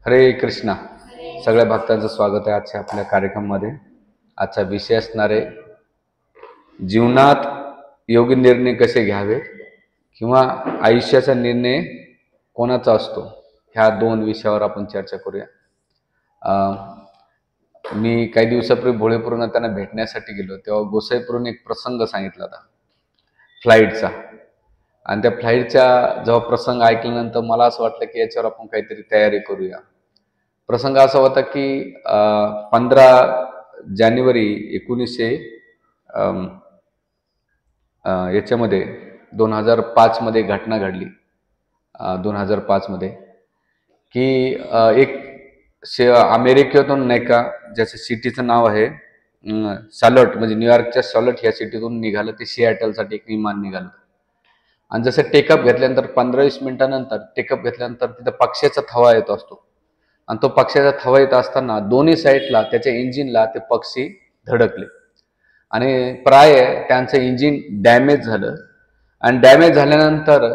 हरे कृष्णा. सगळ्या भक्तांचं स्वागत आहे आजच्या आपल्या कार्यक्रमामध्ये. आजचा विषय असणार आहे जीवनात योग्य निर्णय कसे घ्यावे किंवा आयुष्याचा निर्णय कोणाचा असतो, ह्या दोन विषयावर आपण चर्चा करूया. मी काही दिवसापूर्वी भोळेपूरला त्यांना भेटण्यासाठी गेलो, तेव्हा गोसाईपूरून एक प्रसंग सांगितला होता फ्लाईटचा. आणि त्या फ्लाईटचा जेव्हा प्रसंग ऐकल्यानंतर मला असं वाटलं की याच्यावर आपण काहीतरी तयारी करूया. प्रसंग असा होता की 15 जानेवारी 1900 याच्यामध्ये 2005 मध्ये घटना घडली. 2005 मध्ये की एक अमेरिकेतून नाही का, ज्याच्या सिटीचं नाव आहे शार्लट, म्हणजे न्यूयॉर्कच्या शार्लट ह्या सिटीतून निघालं ते सिॲटलसाठी एक विमान निघालं. आणि जसं टेकअप घेतल्यानंतर 15-20 मिनिटानंतर टेकअप घेतल्यानंतर तिथं पक्ष्याचा थवा येत असतो. आणि तो पक्ष्याचा थवा येत असताना दोन्ही साईडला त्याच्या इंजिनला ते पक्षी धडकले आणि प्राय त्यांचं इंजिन डॅमेज झालं. आणि डॅमेज झाल्यानंतर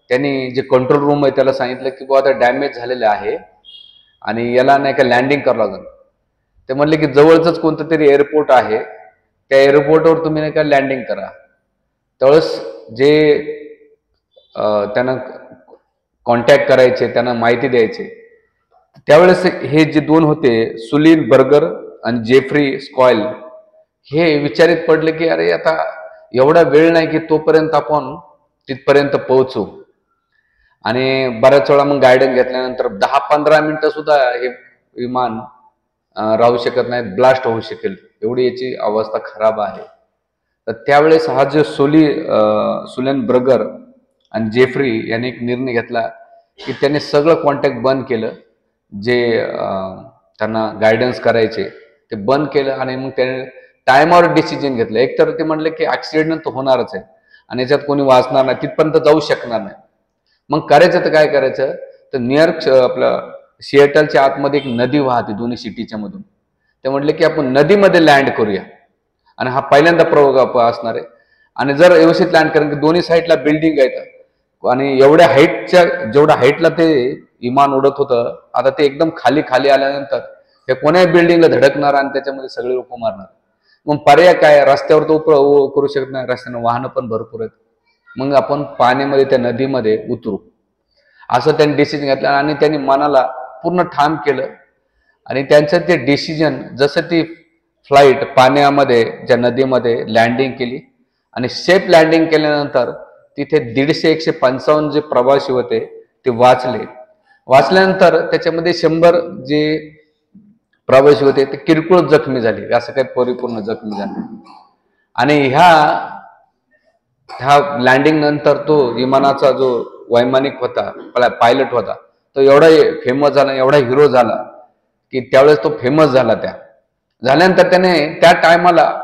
त्यांनी जे कंट्रोल रूम आहे त्याला सांगितलं की बुवा आता डॅमेज झालेलं आहे आणि याला नाही का लँडिंग करावं लागेल. ते म्हणले की जवळच कोणतं तरी एअरपोर्ट आहे, त्या एअरपोर्टवर तुम्ही नाही का लँडिंग करा. त्यावेळेस जे त्यांना कॉन्टॅक्ट करायचे, त्यांना माहिती द्यायचे, त्यावेळेस हे जे दोन होते सुलीन बर्गर आणि जेफ्री स्कॉयल, हे विचारित पडले की अरे आता एवढा वेळ नाही की तोपर्यंत आपण तिथपर्यंत पोहोचू. आणि बऱ्याच वेळा मग गायडन्स घेतल्यानंतर 10-15 मिनिटं सुद्धा हे विमान राहू शकत नाही, ब्लास्ट होऊ शकेल एवढी याची अवस्था खराब आहे. तर त्यावेळेस हा जो सुलेन बर्गर आणि जेफ्री यांनी एक निर्णय घेतला की त्यांनी सगळं कॉन्टॅक्ट बंद केलं, जे त्यांना गायडन्स करायचे ते बंद केलं. आणि मग त्याने टायमावर डिसिजन घेतलं. एकतर ते म्हणले की ऍक्सिडेंट तर होणारच आहे आणि याच्यात कोणी वाचणार नाही, तिथपर्यंत जाऊ शकणार नाही. मग करायचं तर काय करायचं, तर न्यूयॉर्क आपलं सिॲटलच्या आतमध्ये एक नदी वाहते दोन्ही सिटीच्या मधून. ते म्हटले की आपण नदीमध्ये लँड करूया आणि हा पहिल्यांदा प्रयोग असणार आहे. आणि जर व्यवस्थित लँड करेन की दोन्ही साईडला बिल्डिंग आहेत आणि एवढ्या हाईटच्या, जेवढ्या हाईटला ते विमान उडत होतं, आता ते एकदम खाली खाली आल्यानंतर हे कोण्याही बिल्डिंगला धडकणार आणि त्याच्यामध्ये सगळे लोक मारणार. मग पर्याय काय, रस्त्यावर तो करू शकत नाही, रस्त्याने वाहनं पण भरपूर आहेत. मग आपण पाण्यामध्ये त्या नदीमध्ये उतरू, असं त्यांनी डिसिजन घेतलं. आणि त्यांनी मनाला पूर्ण ठाम केलं आणि त्यांचं ते डिसिजन, जसं ती फ्लाईट पाण्यामध्ये ज्या नदीमध्ये लँडिंग केली आणि सेफ लँडिंग केल्यानंतर तिथे 150-155 जे प्रवासी होते ते वाचल्यानंतर त्याच्यामध्ये 100 जे प्रवासी होते ते किरकोळ जखमी झाले, असं काही परिपूर्ण जखमी झाले. आणि ह्या लँडिंग नंतर तो विमानाचा जो वैमानिक होता, पायलट होता, तो एवढा फेमस झाला, एवढा हिरो झाला की त्यावेळेस तो फेमस झाला. झाल्यानंतर त्याने त्या टायमाला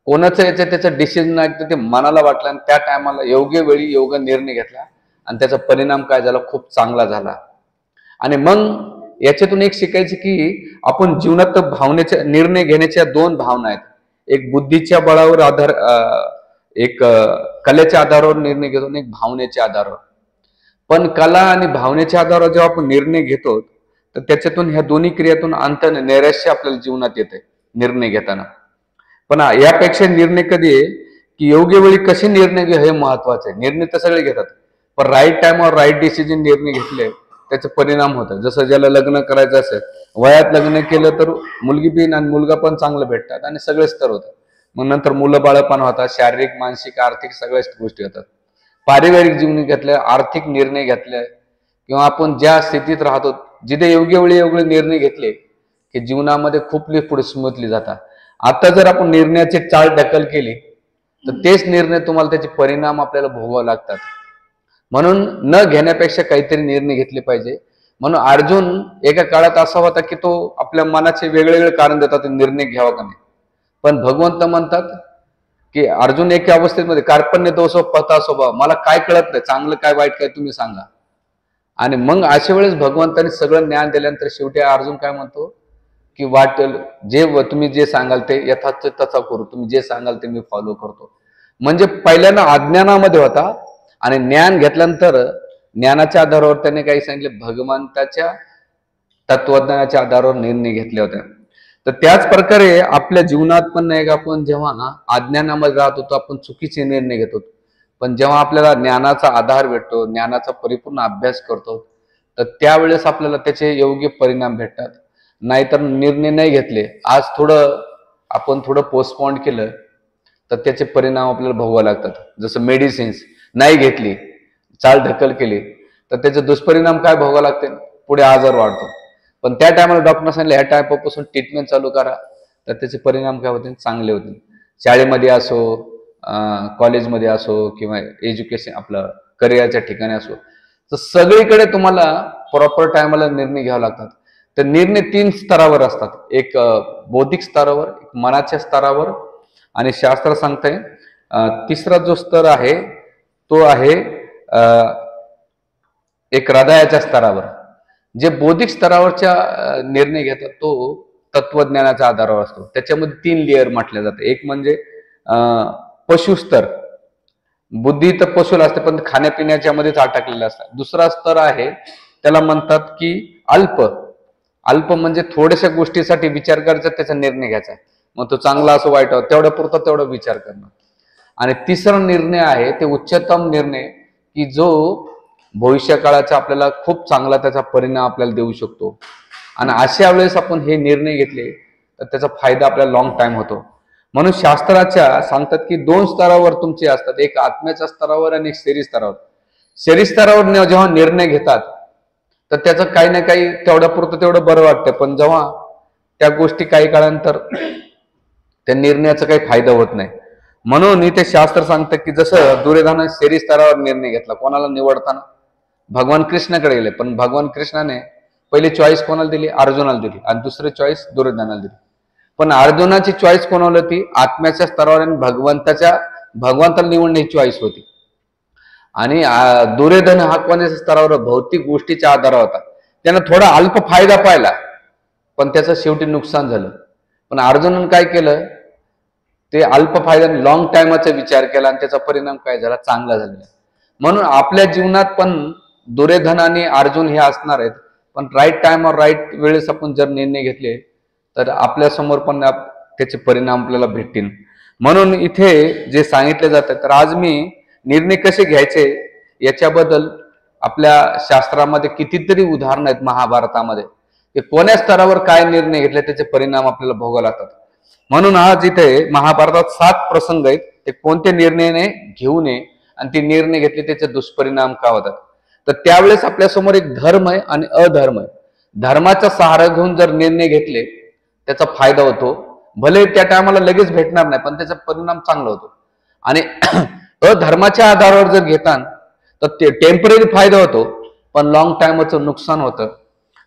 कोणाचं याचं त्याचं डिसिजन ऐकतं ते मनाला वाटलं आणि त्या टायमाला योग्य वेळी योग्य निर्णय घेतला आणि त्याचा परिणाम काय झाला, खूप चांगला झाला. आणि मग याच्यातून एक शिकायचं की आपण जीवनात भावनेच्या निर्णय घेण्याच्या दोन भावना आहेत. एक बुद्धीच्या बळावर एक कलेच्या आधारावर निर्णय घेतो आणि एक भावनेच्या आधारावर. पण कला आणि भावनेच्या आधारावर जेव्हा आपण निर्णय घेतो तर त्याच्यातून ह्या दोन्ही क्रियातून अंतने नैराश्य आपल्याला जीवनात येते निर्णय घेताना. पण यापेक्षा निर्णय कधी आहे की योग्य वेळी कसे निर्णय घे हे महत्वाचे आहे. निर्णय तर सगळे घेतात, पण राईट टाइमवर राईट डिसिजन निर्णय घेतले त्याचे परिणाम होतात. जसं ज्याला लग्न करायचं असेल, वयात लग्न केलं तर मुलगी बिन आणि मुलगा पण चांगलं भेटतात आणि सगळेच तर होतात. मग नंतर मुलं बाळ पण होतात, शारीरिक, मानसिक, आर्थिक सगळ्याच गोष्टी होतात. पारिवारिक जीवन घेतले, आर्थिक निर्णय घेतले, किंवा आपण ज्या स्थितीत राहतो जिथे योग्य वेळी योग्य निर्णय घेतले की जीवनामध्ये खूप पुढे स्मूथली जातात. आता जर आपण निर्णयाची चाल ढकल केली तर तेच निर्णय तुम्हाला त्याचे परिणाम आपल्याला भोगावे लागतात. म्हणून न घेण्यापेक्षा काहीतरी निर्णय घेतले पाहिजे. म्हणून अर्जुन एका काळात असा होता की तो आपल्या मनाचे वेगवेगळे कारण देतात निर्णय घ्यावा का नाही. पण भगवंत म्हणतात की अर्जुन एका अवस्थेमध्ये कार्पण्य दोष पता स्वभाव, मला काय कळत नाही, चांगलं काय वाईट काय तुम्ही सांगा. आणि मग अशा वेळेस भगवंतांनी सगळं ज्ञान दिल्यानंतर शेवटी अर्जुन काय म्हणतो की वाटेल जे तुम्ही जे सांगाल ते यथाच तसा करू, तुम्ही जे सांगाल ते मी फॉलो करतो. म्हणजे पहिल्यांदा अज्ञानामध्ये होता आणि ज्ञान घेतल्यानंतर ज्ञानाच्या आधारावर त्याने काही सांगितले, भगवंताच्या तत्वज्ञानाच्या आधारावर निर्णय घेतल्या होत्या. तर त्याच प्रकारे आपल्या जीवनात पण नाही का, आपण जेव्हा अज्ञानामध्ये राहत होतो आपण चुकीचे निर्णय घेतो, पण जेव्हा आपल्याला ज्ञानाचा आधार भेटतो, ज्ञानाचा परिपूर्ण अभ्यास करतो, तर त्यावेळेस आपल्याला त्याचे योग्य परिणाम भेटतात. नाहीतर निर्णय नाही घेतले, आज आपण थोडं पोस्टपोन केलं तर त्याचे परिणाम आपल्याला भोगावे लागतात. जसं मेडिसिन्स नाही घेतली, चाल ढकल केली, तर त्याचे दुष्परिणाम काय भोगावे लागते, पुढे आजार वाढतो. पण त्या टायमाला डॉक्टर सांगितलं ह्या टायमापासून ट्रीटमेंट चालू करा, तर त्याचे परिणाम काय होते, चांगले होते. शाळेमध्ये असो, कॉलेजमध्ये असो, किंवा एज्युकेशन आपलं करिअरच्या ठिकाणी असो, तर सगळीकडे तुम्हाला प्रॉपर टायमाला निर्णय घ्यावे लागतात. तर निर्णय 3 स्तरावर असतात. एक बौद्धिक स्तरावर, एक मनाच्या स्तरावर, आणि शास्त्र सांगतंय तिसरा जो स्तर आहे तो आहे एक हृदयाच्या स्तरावर. जे बौद्धिक स्तरावरच्या निर्णय घेतात तो तत्वज्ञानाच्या आधारावर असतो. त्याच्यामध्ये 3 लेअर म्हटले जाते. एक म्हणजे पशु स्तर, बुद्धी तर पशुला असते पण खाण्यापिण्याच्या मध्येच अटकलेला असतात. दुसरा स्तर आहे त्याला म्हणतात की अल्प म्हणजे थोड्याशा गोष्टीसाठी विचार करायचा, त्याचा निर्णय घ्यायचा, मग तो चांगला असो वाईट असो तेवढ्या पुरता तेवढा विचार करणं. आणि तिसरा निर्णय आहे ते उच्चतम निर्णय, की जो भविष्य काळाचा आपल्याला खूप चांगला त्याचा परिणाम आपल्याला देऊ शकतो. आणि अशा वेळेस आपण हे निर्णय घेतले तर त्याचा फायदा आपल्याला लॉंग टाइम होतो. म्हणून शास्त्राच्या सांगतात की 2 स्तरावर तुमचे असतात, एक आत्म्याच्या स्तरावर आणि एक शरीर स्तरावर. शरीर स्तरावर जेव्हा निर्णय घेतात तर त्याचं काही ना काही तेवढ्या पुरतं तेवढं बरं वाटतं, पण जेव्हा त्या गोष्टी काही काळानंतर त्या निर्णयाचा काही फायदा होत नाही. म्हणून इथे शास्त्र सांगतं की जसं दुर्योधनाने शरीर स्तरावर निर्णय घेतला, कोणाला निवडताना भगवान कृष्णाकडे गेले, पण भगवान कृष्णाने पहिली चॉईस कोणाला दिली, अर्जुनाला दिली, आणि दुसरी चॉईस दुर्योधनाला दिली. पण अर्जुनाची चॉईस कोणाला होती, आत्म्याच्या स्तरावर आणि भगवंताला निवडण्याची चॉईस होती. आणि दुर्योधन हा कोणाच्या स्तरावर, भौतिक गोष्टीच्या आधारावर होता. त्यानं थोडा अल्प फायदा पाहिला पण त्याचं शेवटी नुकसान झालं. पण अर्जुनानं काय केलं, ते अल्प फायद्याने लॉंग टाइमचा विचार केला आणि त्याचा परिणाम काय झाला, चांगला झाला. म्हणून आपल्या जीवनात पण दुर्योधन आणि अर्जुन हे असणार आहेत, पण राईट टाइमवर राईट वेळेस आपण जर निर्णय घेतले तर आपल्या समोर पण त्याचे परिणाम आपल्याला भेटतील. म्हणून इथे जे सांगितले जातात, तर आज मी निर्णय कसे घ्यायचे याच्याबद्दल आपल्या शास्त्रामध्ये कितीतरी उदाहरण आहेत महाभारतामध्ये, की कोण्या स्तरावर काय निर्णय घेतले त्याचे परिणाम आपल्याला भोगावे लागतात. म्हणून आज इथे महाभारतात 7 प्रसंग आहेत, ते कोणते निर्णय घेऊ नये आणि ते निर्णय घेतले त्याचे दुष्परिणाम काय होतात. तर त्यावेळेस आपल्यासमोर एक धर्म आहे आणि अधर्म आहे. धर्माचा सहारा घेऊन जर निर्णय घेतले त्याचा फायदा होतो, भले त्या टायमाला लगेच भेटणार नाही पण त्याचा परिणाम चांगला होतो. आणि अधर्माच्या आधारावर जर घेतात तर ते टेम्पररी फायदा होतो पण लॉंग टाइमचं नुकसान होतं.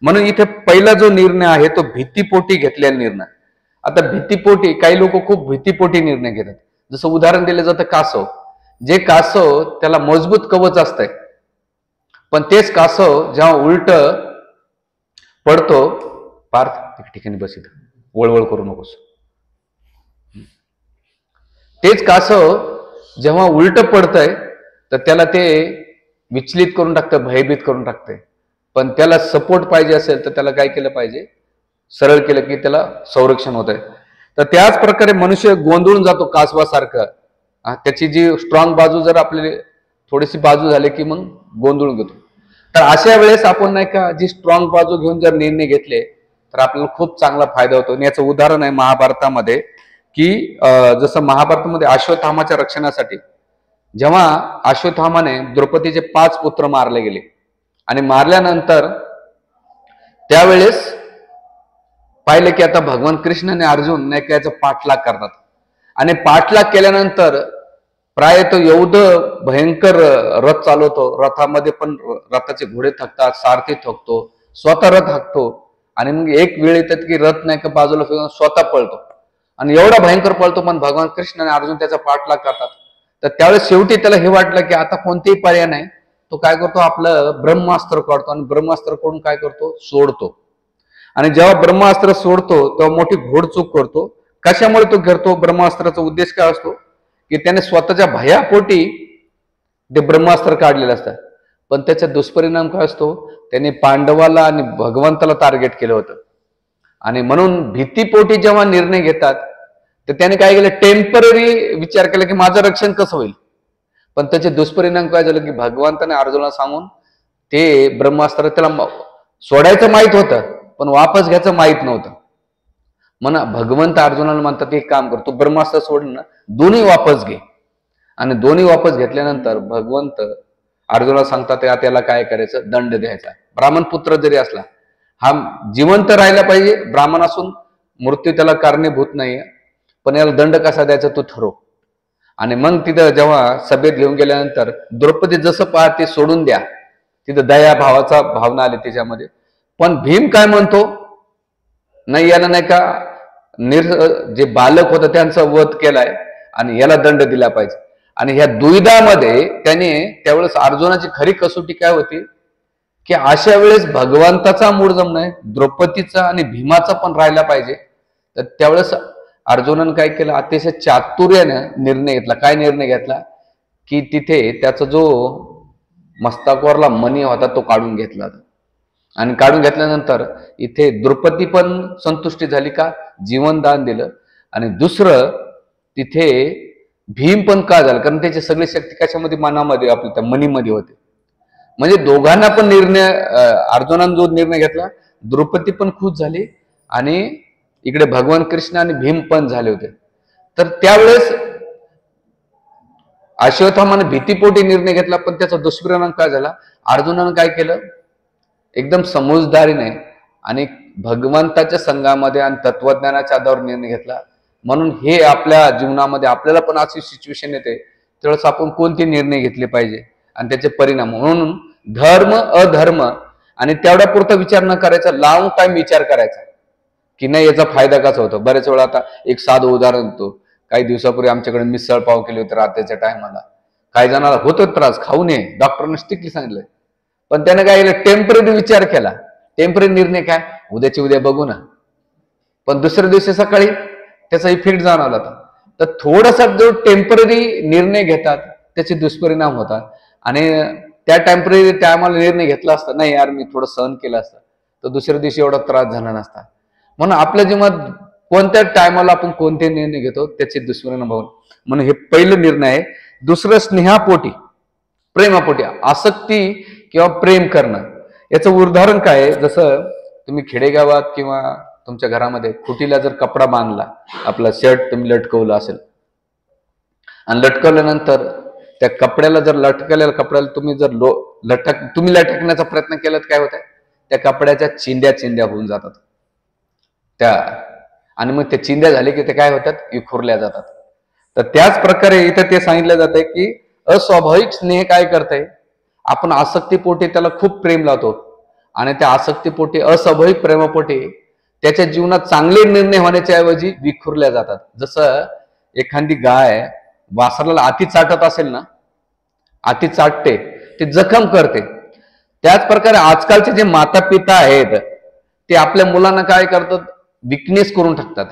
म्हणून इथे पहिला जो निर्णय आहे तो भीतीपोटी घेतलेला निर्णय. आता भीतीपोटी काही लोक खूप भीतीपोटी निर्णय घेतात. जसं उदाहरण दिलं जातं कासव. जे कासव त्याला मजबूत कवच असतंय, पण तेच कासव जेव्हा उलट पडतो, पार्थ एक ठिकाणी बस, इथं वळवळ करू नकोस, तेच कासव जेव्हा उलट पडतंय तर त्याला ते विचलित करून टाकतं, भयभीत करून टाकतंय. पण त्याला सपोर्ट पाहिजे असेल तर त्याला काय केलं पाहिजे, सरळ केलं की त्याला संरक्षण होत आहे. तर त्याच प्रकारे मनुष्य गोंधळून जातो कासवासारखं. त्याची जी स्ट्रॉंग बाजू जर आपली थोडीशी बाजू झाली की मग गोंधळून घेतो. तर अशा वेळेस आपण नाही का जी स्ट्रॉंग बाजू घेऊन जर निर्णय घेतले तर आपल्याला खूप चांगला फायदा होतो. आणि याचं उदाहरण आहे महाभारतामध्ये, की जसं महाभारतामध्ये अश्वत्थामाच्या रक्षणासाठी जेव्हा अश्वत्थामाने द्रौपदीचे 5 पुत्र मारले गेले आणि मारल्यानंतर त्यावेळेस पाहिलं की आता भगवान कृष्ण आणि अर्जुन नाही का याचा पाठलाग करतात. आणि पाठलाग केल्यानंतर प्रायतः एवढं भयंकर रथ चालवतो, रथामध्ये पण रथाचे घोडे थकतात, सारथी थकतो, स्वतः रथ हाकतो. आणि मग एक वेळ येतात की रथ नाही का बाजूला फिरून स्वतः पळतो आणि एवढा भयंकर पळतो, पण भगवान कृष्ण आणि अर्जुन त्याचा पाठलाग करतात. तर त्यावेळेस शेवटी त्याला हे वाटलं की आता कोणतेही पर्याय नाही, तो काय करतो, आपलं ब्रह्मास्त्र काढतो आणि ब्रह्मास्त्र कडून काय करतो, सोडतो. आणि जेव्हा ब्रह्मास्त्र सोडतो तेव्हा मोठी घोडचूक करतो. कशामुळे तो करतो, ब्रह्मास्त्राचा उद्देश काय असतो की त्याने स्वतःच्या भयापोटी ते ब्रह्मास्त्र काढलेलं असतं. पण त्याचा दुष्परिणाम काय असतो, त्याने पांडवाला आणि भगवंताला टार्गेट केलं होतं. आणि म्हणून भीतीपोटी जेव्हा निर्णय घेतात, तर त्याने काय केलं, टेम्पररी विचार केला की माझं रक्षण कसं होईल. पण त्याचे दुष्परिणाम काय झालं की भगवंताने अर्जुनाला सांगून ते ब्रह्मास्त्र त्याला सोडायचं माहित होतं, पण वापस घ्यायचं माहित नव्हतं. म्हणा भगवंत अर्जुनाला म्हणतात एक काम कर, तू ब्रह्मास्त्र सोड ना, दोन्ही वापस घे. आणि दोन्ही वापस घेतल्यानंतर भगवंत अर्जुनाला सांगतात त्याला काय करायचं, दंड द्यायचा. ब्राह्मण पुत्र जरी असला, हा जिवंत राहायला पाहिजे, ब्राह्मण असून मृत्यू त्याला कारणीभूत नाहीये, पण याला दंड कसा द्यायचा तू ठरव. आणि मग तिथं जेव्हा सभेत घेऊन गेल्यानंतर द्रौपदी जसं पाहते सोडून द्या, तिथं दया भावाचा भावना आली त्याच्यामध्ये. पण भीम काय म्हणतो, नाही याला नाही का जे बालक होतं त्यांचा वध केलाय आणि याला दंड दिला पाहिजे. आणि ह्या दुविधामध्ये त्याने त्यावेळेस अर्जुनाची खरी कसोटी काय होती की अशा वेळेस भगवंताचा मूड जमणार, द्रौपदीचा आणि भीमाचा पण राहायला पाहिजे. तर त्यावेळेस अर्जुनानं काय केलं, अतिशय चातुर्यानं निर्णय घेतला. काय निर्णय घेतला की तिथे त्याचा जो मस्तकावरला मणी होता तो काढून घेतला. आणि काढून घेतल्यानंतर इथे द्रौपदी पण संतुष्टी झाली का, जीवनदान दिलं. आणि दुसरं तिथे भीम पण का झालं, कारण त्याची सगळी शक्ती कशामध्ये, मनामध्ये, आपल्या त्या मनीमध्ये होते. म्हणजे दोघांना पण निर्णय, अर्जुनाने जो निर्णय घेतला, द्रौपदी पण खुश झाली आणि इकडे भगवान कृष्ण आणि भीम पण झाले होते. तर त्यावेळेस अश्वत्थामाने भीतीपोटी निर्णय घेतला, पण त्याचा दुष्परिणाम काय झाला, अर्जुनानं काय केलं, एकदम समजदारीने आणि भगवंताच्या संघामध्ये आणि तत्वज्ञानाच्या आधारावर निर्णय घेतला. म्हणून हे आपल्या जीवनामध्ये आपल्याला पण अशी सिच्युएशन येते, त्यावेळेस आपण कोणते निर्णय घेतले पाहिजे आणि त्याचे परिणाम. म्हणून धर्म अधर्म आणि तेवढ्या पुरता विचार न करायचा, लॉंग टाइम विचार करायचा की नाही याचा फायदा कसा होतो. बरेच वेळा आता एक साधं उदाहरण देतो, काही दिवसापूर्वी आमच्याकडे मिसळ पाव केली होती रात्रीच्या टायमाला. काही जणांना होतो त्रास, खाऊ नये, डॉक्टरने स्ट्रिक्टली सांगितलंय. पण त्याने काय केलं, टेम्पररी विचार केला. टेम्पररी निर्णय काय, उद्याची उद्या बघू ना. पण दुसऱ्या दिवशी सकाळी त्याचा इफेक्ट जाणवला. तर थोडासा जो टेम्पररी निर्णय घेतात त्याचे दुष्परिणाम होतात. आणि त्या टेम्पररी टायमाला निर्णय घेतला असता, नाही यार मी थोडं सहन केलं असतं, तर दुसऱ्या दिवशी एवढा त्रास झाला नसता. म्हणून आपल्या जीवनात कोणत्या टायमाला आपण कोणते निर्णय घेतो त्याचे दुष्परिणाम होऊन, म्हणून हे पहिलं निर्णय आहे. दुसरं स्नेहापोटी, प्रेमापोटी, आसक्ती किंवा प्रेम करणं. याचं उदाहरण काय आहे, जसं तुम्ही खेडेगावात किंवा तुमच्या घरामध्ये खुटीला जर कपडा बांधला, आपला शर्ट तुम्ही लटकवलं असेल आणि लटकवल्यानंतर त्या कपड्याला जर लटकलेल्या कपड्याला तुम्ही जर तुम्ही लटकण्याचा प्रयत्न केला, तर काय होतं, त्या कपड्याच्या चिंध्या होऊन जातात त्या. आणि मग त्या चिंध्या झाले की ते काय होतात, विखुरल्या जातात. तर त्याच प्रकारे इथं ते सांगितलं जातंय की अस्वाभाविक स्नेह काय करतंय, आपण आसक्तीपोटी त्याला खूप प्रेम लावतो आणि त्या आसक्तीपोटी, अस्वाभाविक प्रेमापोटी त्याच्या जीवनात चांगले निर्णय होण्याच्या ऐवजी विखुरल्या जातात. जसं एखादी गाय वासराला अति चाटत असेल ना, अति चाटते, ते जखम करते. त्याच प्रकारे आजकालचे जे माता पिता आहेत ते आपल्या मुलांना काय करतात, विकनेस करून टाकतात.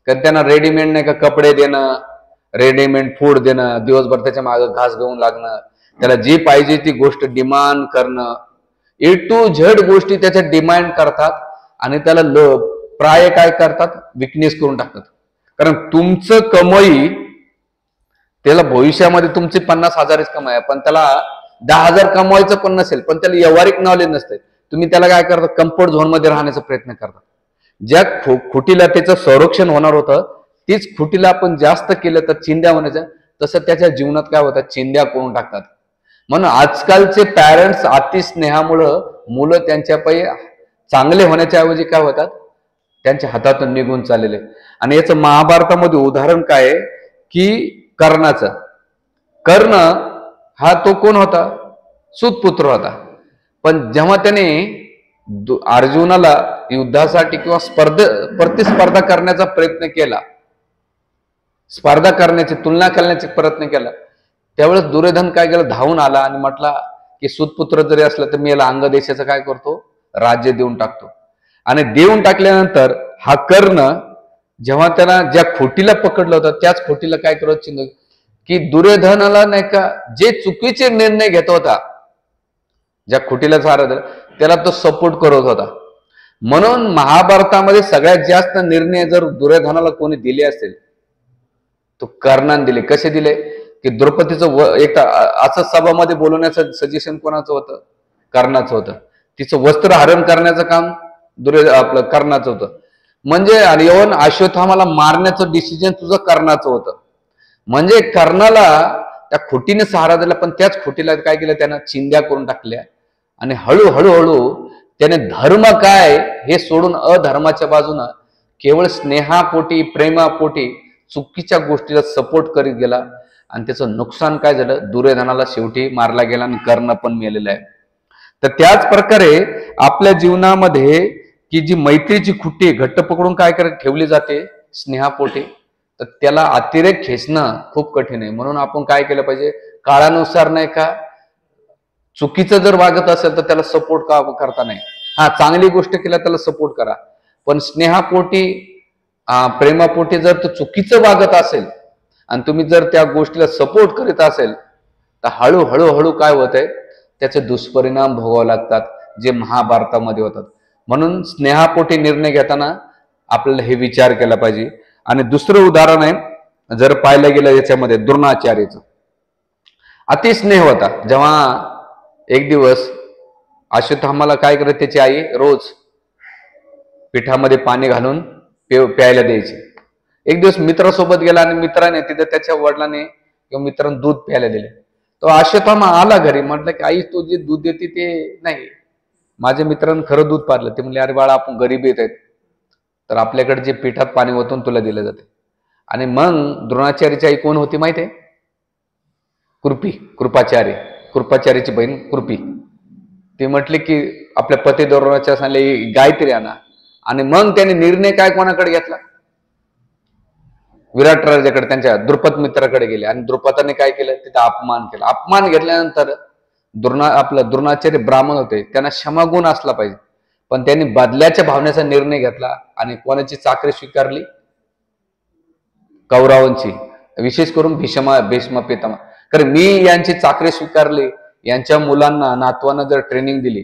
त्यांना रेडीमेड नाही का कपडे देणं, रेडीमेड फूड देणं, दिवसभर त्याच्या मागे घास घेऊन लागणं, त्याला जी पाहिजे ती गोष्ट डिमांड करणं, ए टू झेड गोष्टी त्याच्या डिमांड करतात आणि त्याला प्राय काय करतात, विकनेस करून टाकतात. कारण तुमचं कमाई, त्याला भविष्यामध्ये तुमची 50,000च कमाई आहे, पण त्याला 10,000 कमवायचं पण नसेल, पण त्याला व्यावहारिक नॉलेज नसते. तुम्ही त्याला काय करता, कम्फर्ट झोन मध्ये राहण्याचा प्रयत्न करता. ज्या खुटीला त्याचं संरक्षण होणार होतं, तीच खुटीला आपण जास्त केलं तर चिंध्या होण्याचं, तसं त्याच्या जीवनात काय होतात, चिंध्या करून टाकतात. म्हणून आजकालचे पॅरेंट्स अति स्नेहामुळं मुलं त्यांच्यापायी चांगले होण्याच्या ऐवजी काय होतात, त्यांच्या हातातून निघून चाललेले. आणि याचं महाभारतामध्ये उदाहरण काय आहे की कर्णाचं. कर्ण हा तो कोण होता, सूतपुत्र होता. पण जेव्हा त्याने अर्जुनाला युद्धासाठी किंवा प्रतिस्पर्धा करण्याचा प्रयत्न केला, स्पर्धा करण्याची, तुलना करण्याचा प्रयत्न केला, त्यावेळेस दुर्योधन काय केलं, धावून आला आणि म्हटला की सूतपुत्र जरी असलं तर मी याला अंग देशाचं काय करतो, राज्य देऊन टाकतो. आणि देऊन टाकल्यानंतर हा कर्ण जेव्हा त्याला ज्या खोटीला पकडलं होतं त्याच खोटीला काय करत की दुर्योधनाला नाही का जे चुकीचे निर्णय घेत होता ज्या खुटीला सहारा दिला त्याला तो सपोर्ट करत होता. म्हणून महाभारतामध्ये सगळ्यात जास्त निर्णय जर दुर्योधनाला कोणी दिले असेल तो कर्णाने दिले. कसे दिले की द्रौपदीचं एक असं सभामध्ये बोलवण्याचं सजेशन कोणाचं होतं? कर्णाचं होतं. तिचं वस्त्र हरण करण्याचं काम आपलं कर्णाचं होतं. म्हणजे येऊन अश्वत्थामाला मारण्याचं डिसिजन तुझं कर्णाचं होतं. म्हणजे कर्णाला त्या खुटीने सहारा दिला, पण त्याच खुटीला काय केलं त्यानं? चिंध्या करून टाकल्या. आणि हळूहळू त्याने धर्म काय हे सोडून अधर्माच्या बाजूनं केवळ स्नेहापोटी प्रेमापोटी चुकीच्या गोष्टीला सपोर्ट करीत गेला. आणि त्याचं नुकसान काय झालं? दुर्योधनाला शेवटी मारला गेला आणि कर्ण पण मेलेला आहे. तर त्याच प्रकारे आपल्या जीवनामध्ये की जी मैत्रीची खुटी घट्ट पकडून काय ठेवली जाते स्नेहापोटी, तर त्याला अतिरेक खेचणं खूप कठीण आहे. म्हणून आपण काय केलं पाहिजे? काळानुसार नाही का चुकीचं जर वागत असेल तर त्याला सपोर्ट का करता नाही. हा, चांगली गोष्ट केल्या त्याला सपोर्ट करा, पण स्नेहापोटी प्रेमापोटी जर तो चुकीचं वागत असेल आणि तुम्ही जर त्या गोष्टीला सपोर्ट करीत असेल तर हळूहळू काय होत आहे? त्याचे दुष्परिणाम भोगावे लागतात, जे महाभारतामध्ये होतात. म्हणून स्नेहापोटी निर्णय घेताना आपल्याला हे विचार केला पाहिजे. आणि दुसरं उदाहरण आहे, जर पाहिलं गेलं याच्यामध्ये द्रोणाचार्याचं अति स्नेह होता. जेव्हा एक दिवस अश्वत्थामाला काय करत त्याची आई रोज पिठामध्ये पाणी घालून प्यायला द्यायची. एक दिवस मित्रासोबत गेला आणि मित्राने तिथे त्याच्या वडिलांनी किंवा मित्रांनी दूध प्यायला दिले. तो अश्वत्थामा आला घरी, म्हटलं की आई तू जे दूध देते ते नाही, माझ्या मित्रांनी खरं दूध पाजलं. ते म्हणले अरे बाळा आपण गरीब येत आहेत, तर आपल्याकडे जे पिठात पाणी ओतून तुला दिलं जाते. आणि मग द्रोणाचार्याची आई कोण होती माहिती आहे? कृपाचार्याची बहीण कृपी. ती म्हटली की आपल्या पती द्रोणाचार्य सांगले गायत्री आणा. आणि मग त्याने निर्णय काय कोणाकडे घेतला? विराट राजाकडे, त्यांच्या द्रुपद मित्राकडे गेले. आणि द्रुपदाने काय केलं? तिथं अपमान केला. अपमान घेतल्यानंतर द्रोणाचार्य ब्राह्मण होते, त्यांना क्षमागुण असला पाहिजे, पण त्यांनी बदल्याच्या भावनेचा निर्णय घेतला आणि कोणाची चाकरी स्वीकारली? कौरवांची, विशेष करून भीष्म पितामह. कारण मी यांची चाकरी स्वीकारली, यांच्या मुलांना नातवांना जर ट्रेनिंग दिली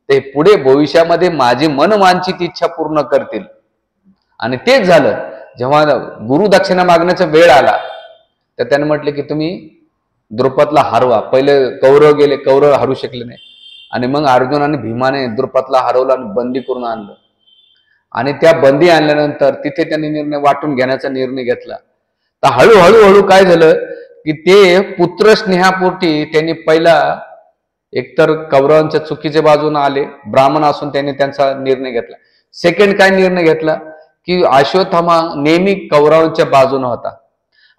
ते पुढे भविष्यामध्ये माझी मनवांछित इच्छा पूर्ण करतील. आणि तेच झालं. जेव्हा गुरु दक्षिणा मागण्याचा वेळ आला तर त्याने म्हटले की तुम्ही द्रुपदला हरवा. पहिले कौरव गेले, कौरव हरू शकले नाही. आणि मग अर्जुन आणि भीमाने द्रुपदला हरवलं आणि बंदी करून आणलं. आणि त्या बंदी आणल्यानंतर तिथे त्यांनी निर्णय वाटून घेण्याचा निर्णय घेतला. तर हळूहळू काय झालं की ते पुत्र स्नेहापोटी त्यांनी पहिला एकतर कौरवांच्या चुकीच्या बाजूने आले, ब्राह्मण असून त्यांनी त्यांचा निर्णय घेतला. सेकंड काय निर्णय घेतला की अश्वत्थामा नेहमी कौरवांच्या बाजूने होता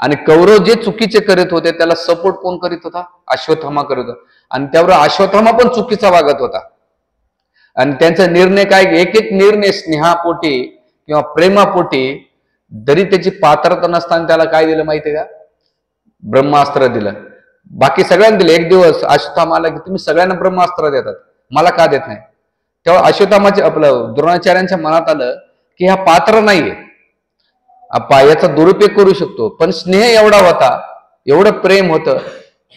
आणि कौरव जे चुकीचे करीत होते त्याला सपोर्ट कोण करीत होता? अश्वत्थामा करीत होता. आणि त्यावर अश्वत्थामा पण चुकीचा वागत होता. आणि त्यांचा निर्णय काय? एक एक निर्णय स्नेहापोटी किंवा प्रेमापोटी, जरी त्याची पात्रता नसताना त्याला काय दिलं माहितीये का? ब्रह्मास्त्र दिलं. बाकी सगळ्यांना दिलं. एक दिवस अश्वत्थामा आला की तुम्ही सगळ्यांना ब्रह्मास्त्र देतात, मला का देत नाही? तेव्हा अश्वत्थामाच्या द्रोणाचार्यांच्या मनात आलं की हा पात्र नाहीये, याचा दुरुपयोग करू शकतो. पण स्नेह एवढा होता, एवढं प्रेम होतं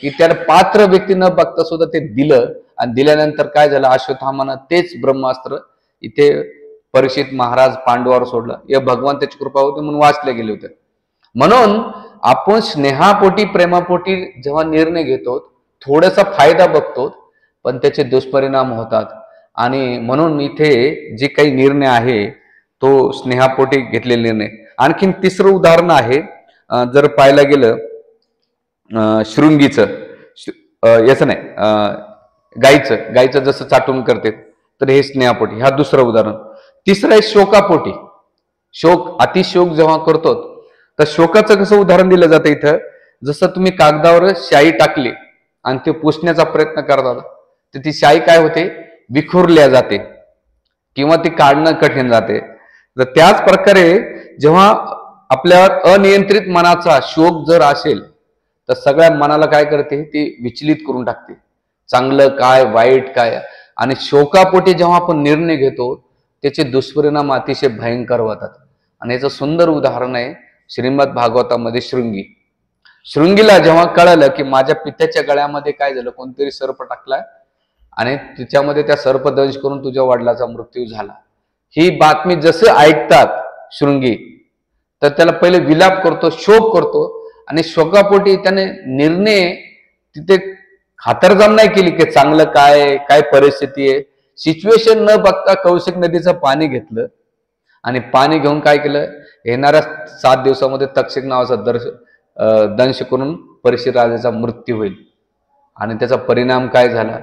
की त्याला पात्र व्यक्ती न बघता सुद्धा ते दिलं. आणि दिल्यानंतर काय झालं? अश्वत्थामानं तेच ब्रह्मास्त्र इथे परीक्षित महाराज पांडवावर सोडलं. या भगवान त्याची कृपा होती म्हणून वाचले गेले होते. म्हणून आपण स्नेहापोटी प्रेमापोटी जेव्हा निर्णय घेतो थोडासा फायदा बघतो, पण त्याचे दुष्परिणाम होतात. आणि म्हणून इथे जे काही निर्णय आहे तो स्नेहापोटी घेतलेला निर्णय. आणखीन तिसरं उदाहरण आहे, जर पाहायला गेलं शृंगीचं, याचं नाही, गायचं जसं चाटून करते तर हे स्नेहापोटी, हा दुसरं उदाहरण. तिसरं आहे शोकापोटी. अतिशोक जेव्हा करतो तर शोकाचं कसं उदाहरण दिलं जातं इथं? जसं तुम्ही कागदावर शाई टाकली आणि ते पुसण्याचा प्रयत्न करतात तर ती शाई काय होते? विखुरल्या जाते किंवा ती काढणं कठीण जाते. तर त्याच प्रकारे जेव्हा आपल्यावर अनियंत्रित मनाचा शोक जर असेल तर सगळ्या मनाला काय करते? ती विचलित करून टाकते, चांगलं काय वाईट काय. आणि शोकापोटी जेव्हा आपण निर्णय घेतो त्याचे दुष्परिणाम अतिशय भयंकर होतात. आणि याचं सुंदर उदाहरण आहे श्रीमद भागवतामध्ये शृंगीला जेव्हा कळालं की माझ्या पित्याच्या गळ्यामध्ये काय झालं, कोणतरी सर्प टाकलाय आणि तिच्यामध्ये त्या सर्पदंश करून तुझ्या वडिलाचा मृत्यू झाला. ही बातमी जसं ऐकतात शृंगी, तर त्याला पहिले विलाप करतो, शोक करतो, आणि शोकापोटी त्याने निर्णय तिथे खातरजम नाही केली की चांगलं काय काय परिस्थिती आहे, सिच्युएशन न बघता कौशिक नदीचं पाणी घेतलं आणि पाणी घेऊन काय केलं, येणाऱ्या 7 दिवसामध्ये तक्षक नावाचा दंश करून परीक्षित राजाचा मृत्यू होईल. आणि त्याचा परिणाम काय झाला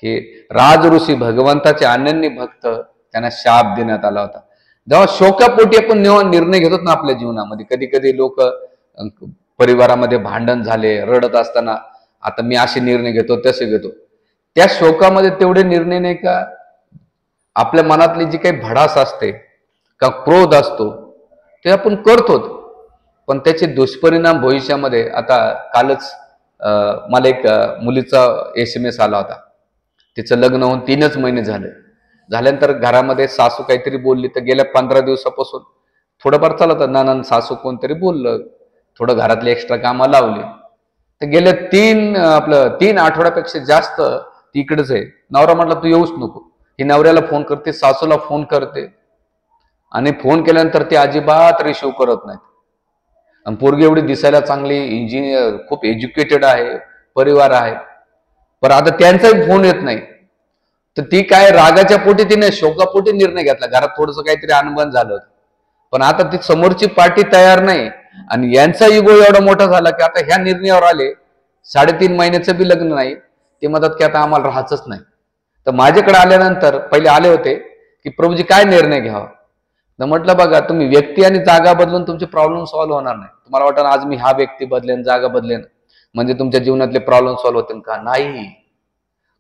की राज ऋषी भगवंताचे अनन्य भक्त त्यांना शाप देण्यात आला होता. जेव्हा शोकापोटी आपण निर्णय घेतो ना आपल्या जीवनामध्ये, कधी कधी लोक परिवारामध्ये भांडण झाले, रडत असताना आता मी असे निर्णय घेतो तसे घेतो, त्या शोकामध्ये तेवढे निर्णय नाही का आपल्या मनातली जी काही भडास असते का क्रोध असतो ते आपण करतो, पण त्याचे दुष्परिणाम भविष्यामध्ये. आता कालच मला एक मुलीचा SMS आला होता. तिचं लग्न होऊन 3च महिने झाल्यानंतर घरामध्ये सासू काहीतरी बोलली, तर गेल्या 15 दिवसापासून थोडंफार चालत नाना सासू कोणतरी बोललं, थोडं घरातले एक्स्ट्रा कामं लावले, तर गेल्या 3 आठवड्यापेक्षा जास्त ती इकडेच आहे. नवरा म्हटला तू येऊच नको. ही नवऱ्याला फोन करते, सासूला फोन करते, आणि फोन केल्यानंतर ती अजिबात रिसिव्ह करत नाहीत. आणि पोरगी एवढी दिसायला चांगली, इंजिनियर, खूप एज्युकेटेड आहे, परिवार आहे, पण आता त्यांचाही फोन येत नाही. तर ती काय रागाच्या पोटी तिने शोकापोटी निर्णय घेतला. घरात थोडंसं काहीतरी अनबन झालं, पण आता ती समोरची पार्टी तयार नाही, आणि यांचा इगो एवढा मोठा झाला की आता ह्या निर्णयावर आले. 3.5 महिन्याचं बी लग्न नाही, ते म्हणतात की आता आम्हाला राहायचंच नाही. तर माझ्याकडे आल्यानंतर पहिले आले होते की प्रभूजी काय निर्णय घ्यावा. तर म्हटलं बघा, तुम्ही व्यक्ती आणि जागा बदलून तुमचे प्रॉब्लेम सॉल्व्ह होणार नाही. तुम्हाला वाटतं आज मी हा व्यक्ती बदलेन, जागा बदलेन म्हणजे तुमच्या जीवनातले प्रॉब्लेम सॉल्व्ह होतील का? नाही.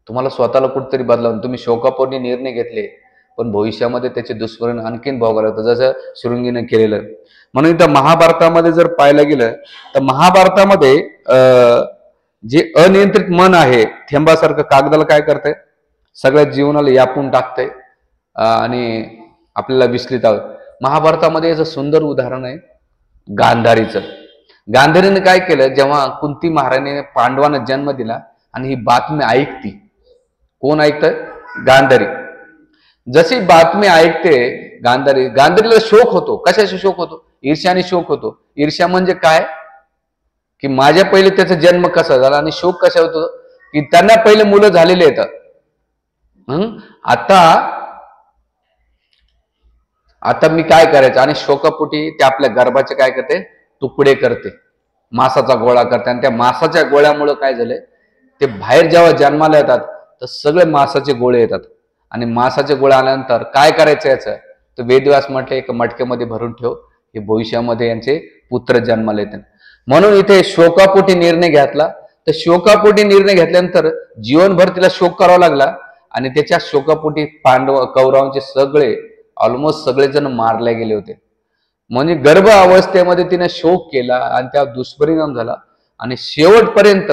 तुम्हाला स्वतःला कुठेतरी बदलावून तुम्ही शोकापोटी निर्णय घेतले, पण भविष्यामध्ये त्याचे दुष्परिणाम आणखीन भोगायला होतं, जसं शृंगीने केलेलं. म्हणून इथं महाभारतामध्ये जर पाहायला गेलं तर महाभारतामध्ये जे अनियंत्रित मन आहे थेंबासारखं कागदाला काय करतंय, सगळ्या जीवनाला यापून टाकतंय आणि आपल्याला विचलित आहोत. महाभारतामध्ये याचं सुंदर उदाहरण आहे गांधारीचं. गांधारीने काय केलं, जेव्हा कुंती महाराणीने पांडवांना जन्म दिला आणि ही बातमी ऐकती, कोण ऐकतंय? गांधारी. जशी बातमी ऐकते गांधारीला शोक होतो. कशाचा शोक होतो? ईर्ष्याने शोक होतो. ईर्ष्या म्हणजे काय की माझ्या पहिले त्याचा जन्म कसा झाला, आणि शोक कशा होतो की त्यांना पहिले मुलं झालेले येतात. आता मी काय करायचं, आणि शोकापोटी ते आपल्या गर्भाचे काय करते, तुकडे करते, मांसाचा गोळा करते, आणि त्या मांसाच्या गोळ्यामुळे काय झालंय, ते बाहेर जेव्हा जन्माला येतात तर सगळे मांसाचे गोळे येतात. आणि मांसाचे गोळे आल्यानंतर काय करायचं याचं, तर वेदव्यास म्हटले एका मटक्यामध्ये भरून ठेव, हे भविष्यामध्ये यांचे पुत्र जन्माला येतात. म्हणून इथे शोकापोटी निर्णय घेतला. तर शोकापोटी निर्णय घेतल्यानंतर जीवनभर तिला शोक करावा लागला, आणि त्याच्या शोकापोटी कौरवांचे सगळे ऑलमोस्ट सगळेजण मारले गेले होते. म्हणजे गर्भ अवस्थेमध्ये तिने शोक केला आणि त्या दुष्परिणाम झाला, आणि शेवटपर्यंत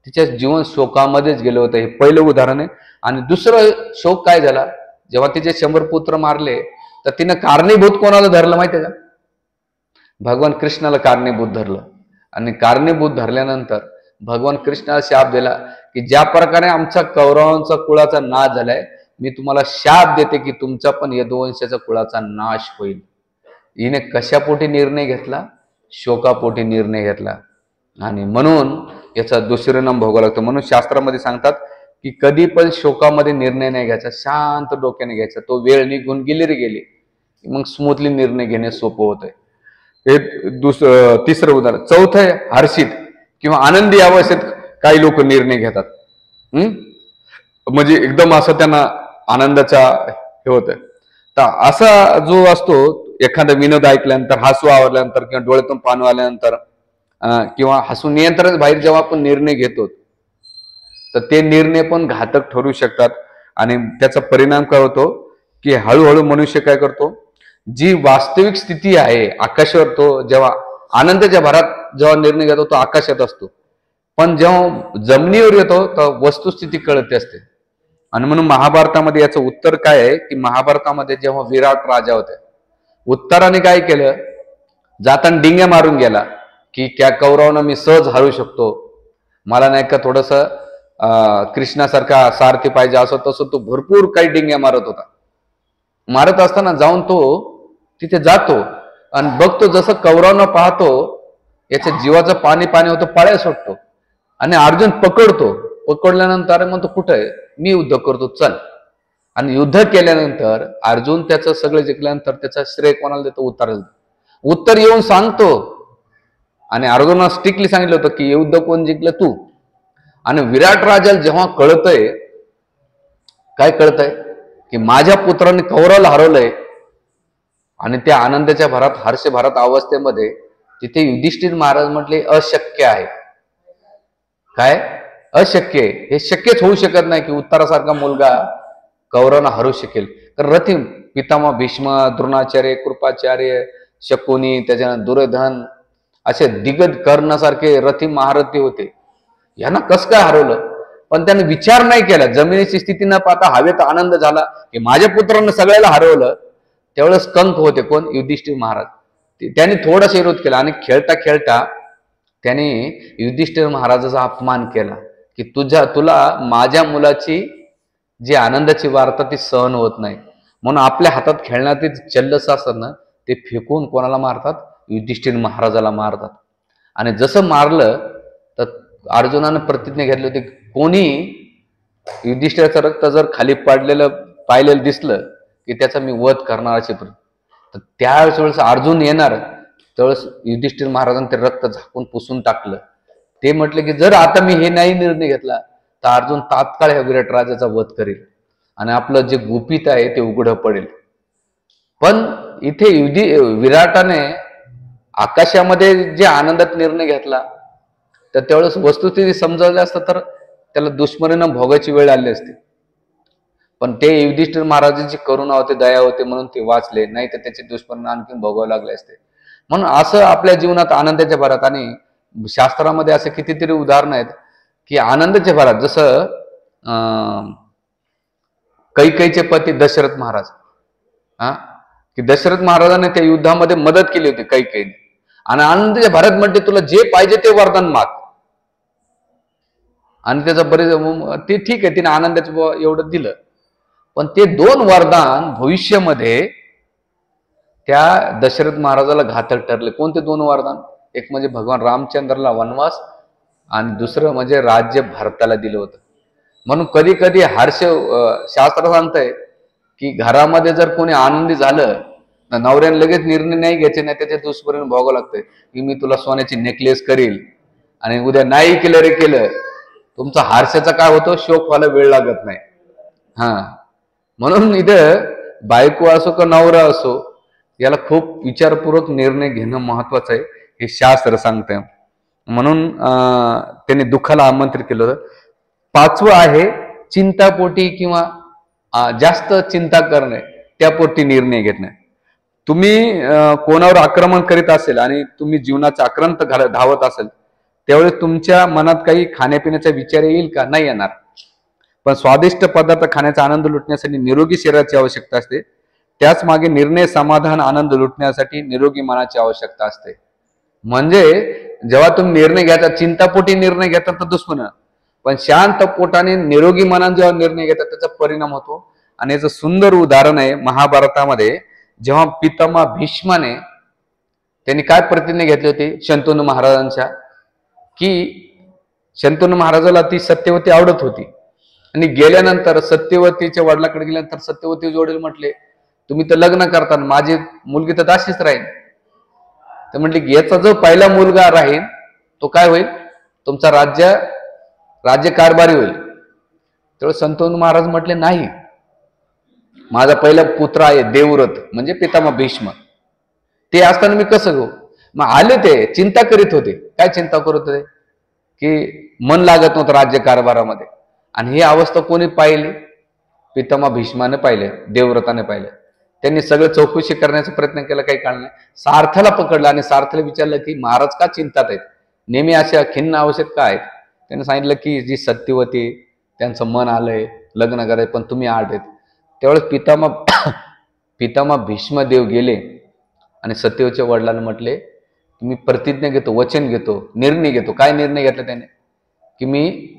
तिच्या जीवन शोकामध्येच गेलं होतं. हे पहिलं उदाहरण आहे. आणि दुसरं शोक काय झाला, जेव्हा तिचे 100 पुत्र मारले, तर तिनं कारणीभूत कोणाला धरलं माहितीये का? भगवान कृष्णाला कारणीभूत धरलं. आणि कारणीभूत धरल्यानंतर भगवान कृष्णाला शाप दिला की ज्या प्रकारे आमच्या कौरवांचा कुळाचा नाश झालाय, मी तुम्हाला शाप देते की तुमचा पण यदुवंशाचा कुळाचा नाश होईल. हिने कशापोटी निर्णय घेतला? शोकापोटी निर्णय घेतला, आणि म्हणून याचा दुष्परिणाम भोगावा लागतो. म्हणून शास्त्रामध्ये सांगतात की कधी पण शोकामध्ये निर्णय नाही घ्यायचा, शांत डोक्याने घ्यायचा. तो वेळ निघून गेली रे गेली, मग स्मूथली निर्णय घेणे सोपं होतंय. हे तिसरं उदाहरण. चौथं आहे हर्षित किंवा आनंदी अवस्थेत काही लोक निर्णय घेतात. म्हणजे एकदम असं त्यांना आनंदाचा हे होत. तर असा जो असतो, एखादा विनोद ऐकल्यानंतर, हसू आवरल्यानंतर, किंवा डोळ्यातून पाणी आल्यानंतर, किंवा हसू नियंत्रण बाहेर जेव्हा आपण निर्णय घेतो, तर ते निर्णय पण घातक ठरू शकतात. आणि त्याचा परिणाम काय होतो की हळूहळू मनुष्य काय करतो, जी वास्तविक स्थिती आहे आकाशावर, तो जेव्हा आनंदाच्या भरात जेव्हा निर्णय घेतो तो आकाशात असतो, पण जेव्हा जमिनीवर येतो तर वस्तुस्थिती कळते असते. आणि म्हणून महाभारतामध्ये याचं उत्तर काय आहे की महाभारतामध्ये जेव्हा विराट राजा होते, उत्तराने काय केलं, जाताना डिंग्या मारून गेला की त्या कौरवांना मी सहज हरवू शकतो, मला नाही का थोडस कृष्णासारखा सारथी पाहिजे असं तसं तो भरपूर काही डिंग्या मारत होता. मारत असताना जाऊन तो तिथे जातो आणि बघतो जसं कौरवांना पाहतो याच्या जीवाचं पाणी पाणी होतं, पाळ्या सुटतो आणि अर्जुन पकडतो. पकडल्यानंतर म्हणतो कुठं आहे, मी युद्ध करतो चल. आणि युद्ध केल्यानंतर अर्जुन त्याचं सगळं जिंकल्यानंतर त्याचा श्रेय कोणाला देतो, उत्तर येऊन सांगतो. आणि अर्जुनाला स्ट्रिक्टली सांगितलं होतं की युद्ध कोण जिंकलं, तू. आणि विराट राजाला जेव्हा कळतंय, काय कळतंय की माझ्या पुत्राने कौरवाला हरवलंय आणि त्या आनंदाच्या भरात हर्ष भरात अवस्थेमध्ये तिथे युधिष्ठिर महाराज म्हटले अशक्य आहे. काय अशक्य आहे, हे शक्यच होऊ शकत नाही की उत्तरासारखा मुलगा कौरवांना हरू शकेल. तर रथी पितामह भीष्म, द्रोणाचार्य, कृपाचार्य, शकुनी, त्याच्यानंतर दुर्योधन असे दिग्गज कर्णासारखे रथी महारथी होते. यांना कसं काय हरवलं, पण त्याने विचार नाही केला. जमिनीची स्थिती न पाहता हवेत आनंद झाला की माझ्या पुत्रांना सगळ्याला हरवलं. त्यावेळेस कंक होते कोण, युधिष्ठिर महाराज. त्याने थोडासा विरोध केला आणि खेळता खेळता त्याने युधिष्ठिर महाराजाचा अपमान केला की तुला माझ्या मुलाची जी आनंदाची वार्ता ती सहन होत नाही, म्हणून आपल्या हातात खेळण्यात चल्लस असतात ना ते फेकून कोणाला मारतात, युधिष्ठिर महाराजाला मारतात. आणि जसं मारलं तर अर्जुनानं प्रतिज्ञा घेतली होती, कोणी युधिष्ठिराचं रक्त जर खाली पडलेलं पाहिलेलं दिसलं की त्याचा मी वध करणार असे. तर त्यावेळेस अर्जुन येणार त्यावेळेस युधिष्ठिर महाराजांनी ते रक्त झाकून पुसून टाकलं. ते म्हटले की जर आता मी हे नाही निर्णय घेतला तर अर्जुन तात्काळ ह्या विराट राजाचा वध करेल आणि आपलं जे गुपित आहे ते उघडं पडेल. पण इथे विराटाने आकाशामध्ये जे आनंदात निर्णय घेतला तर त्यावेळेस वस्तुस्थिती समजावलं असतं तर त्याला दुश्मनीनं भोगायची वेळ आली असती. पण ते युधिष्ठिर महाराजांची करुणा होते, दया होते म्हणून ते वाचले, नाही तर त्याचे दुश्मन आणखी भोगावे लागले असते. म्हणून असं आपल्या जीवनात आनंदाच्या भरात, आणि शास्त्रामध्ये असे कितीतरी उदाहरण आहेत की आनंदाच्या भरात, जसं कैकेयीचे पती दशरथ महाराज, की दशरथ महाराजांनी त्या युद्धामध्ये मदत केली होती कैकेयीने, आणि आनंदाच्या भरात म्हणते तुला जे पाहिजे ते वरदान माग. आणि त्याचं बरेच ते ठीक आहे, तिने आनंदाचं एवढं दिलं, पण ते दोन वरदान भविष्यामध्ये त्या दशरथ महाराजाला घातक ठरले. कोणते दोन वरदान, एक म्हणजे भगवान रामचंद्राला वनवास आणि दुसरं म्हणजे राज्य भारताला दिलं होतं. म्हणून कधी कधी शास्त्र सांगतंय की घरामध्ये जर कोणी आनंदी झालं नवऱ्याने लगेच निर्णय नाही घ्यायचे, नाही त्याचे दुष्परिणाम भोगावं लागतंय की मी तुला सोन्याची नेकलेस करील, आणि उद्या नाही केलं रे केलं तुमचा हारशाचा काय होतो, शोक व्हायला वेळ लागत नाही. म्हणून इथं बायको असो का नवरा असो याला खूप विचारपूर्वक निर्णय घेणं महत्वाचं आहे, हे शास्त्र सांगतंय. म्हणून त्यांनी दुःखाला आमंत्रित केलं होतं. पाचवं आहे चिंतापोटी किंवा जास्त चिंता करणे, त्यापोटी निर्णय घेणे. तुम्ही कोणावर आक्रमण करीत असेल आणि तुम्ही जीवनाचा आक्रांत धावत असेल त्यावेळेस तुमच्या मनात काही खाण्यापिण्याचा विचार येईल का, नाही येणार. पण स्वादिष्ट पदार्थ खाण्याचा आनंद लुटण्यासाठी निरोगी शरीराची आवश्यकता असते, त्याच मागे निर्णय, समाधान, आनंद लुटण्यासाठी निरोगी मनाची आवश्यकता असते. म्हणजे जेव्हा तुम्ही निर्णय घेता, चिंतापोटी निर्णय घेता तर दुश्मन, पण शांत पोटाने निरोगी मनाने जेव्हा निर्णय घेतात त्याचा परिणाम होतो. आणि याचं सुंदर उदाहरण आहे महाभारतामध्ये, जेव्हा पितामह भीष्माने त्यांनी काय प्रतिज्ञा घेतली होती शंतनू महाराजांच्या, की शंतनू महाराजाला ती सत्यवती आवडत होती, आणि गेल्यानंतर सत्यवतीच्या वडिलाकडे गेल्यानंतर सत्यवती जोडील म्हटले तुम्ही तर लग्न करता, माझी मुलगी तर अशीच राहील. तर म्हटले की याचा जो पहिला मुलगा राहील तो काय होईल, तुमचा राज्यकारभारी होईल. तेव्हा शंतनू महाराज म्हटले नाही, माझा पहिला पुत्र आहे देवव्रत म्हणजे पितामह भीष्म, ते असताना मी कसं घेऊ. मग आले ते चिंता करीत होते. काय चिंता करत होते की मन लागत नव्हतं राज्यकारभारामध्ये. आणि ही अवस्था कोणी पाहिली, पितामह भीष्माने पाहिले, देवव्रताने पाहिले. त्यांनी सगळं चौकशी करण्याचा प्रयत्न केला, काही काळ नाही. सार्थला पकडलं आणि सार्थला विचारलं की महाराज का चिंतात आहेत, नेहमी अशा खिन्न अवस्थेत का आहेत. त्यांनी सांगितलं की जी सत्यवती त्यांचं मन आलंय लग्न करायचं पण तुम्ही आठ आहेत. त्यावेळेस पितामह भीष्मदेव गेले आणि सत्यवतीच्या वडिलांना म्हटले मी प्रतिज्ञा घेतो, वचन घेतो, निर्णय घेतो. काय निर्णय घेतला त्याने, की मी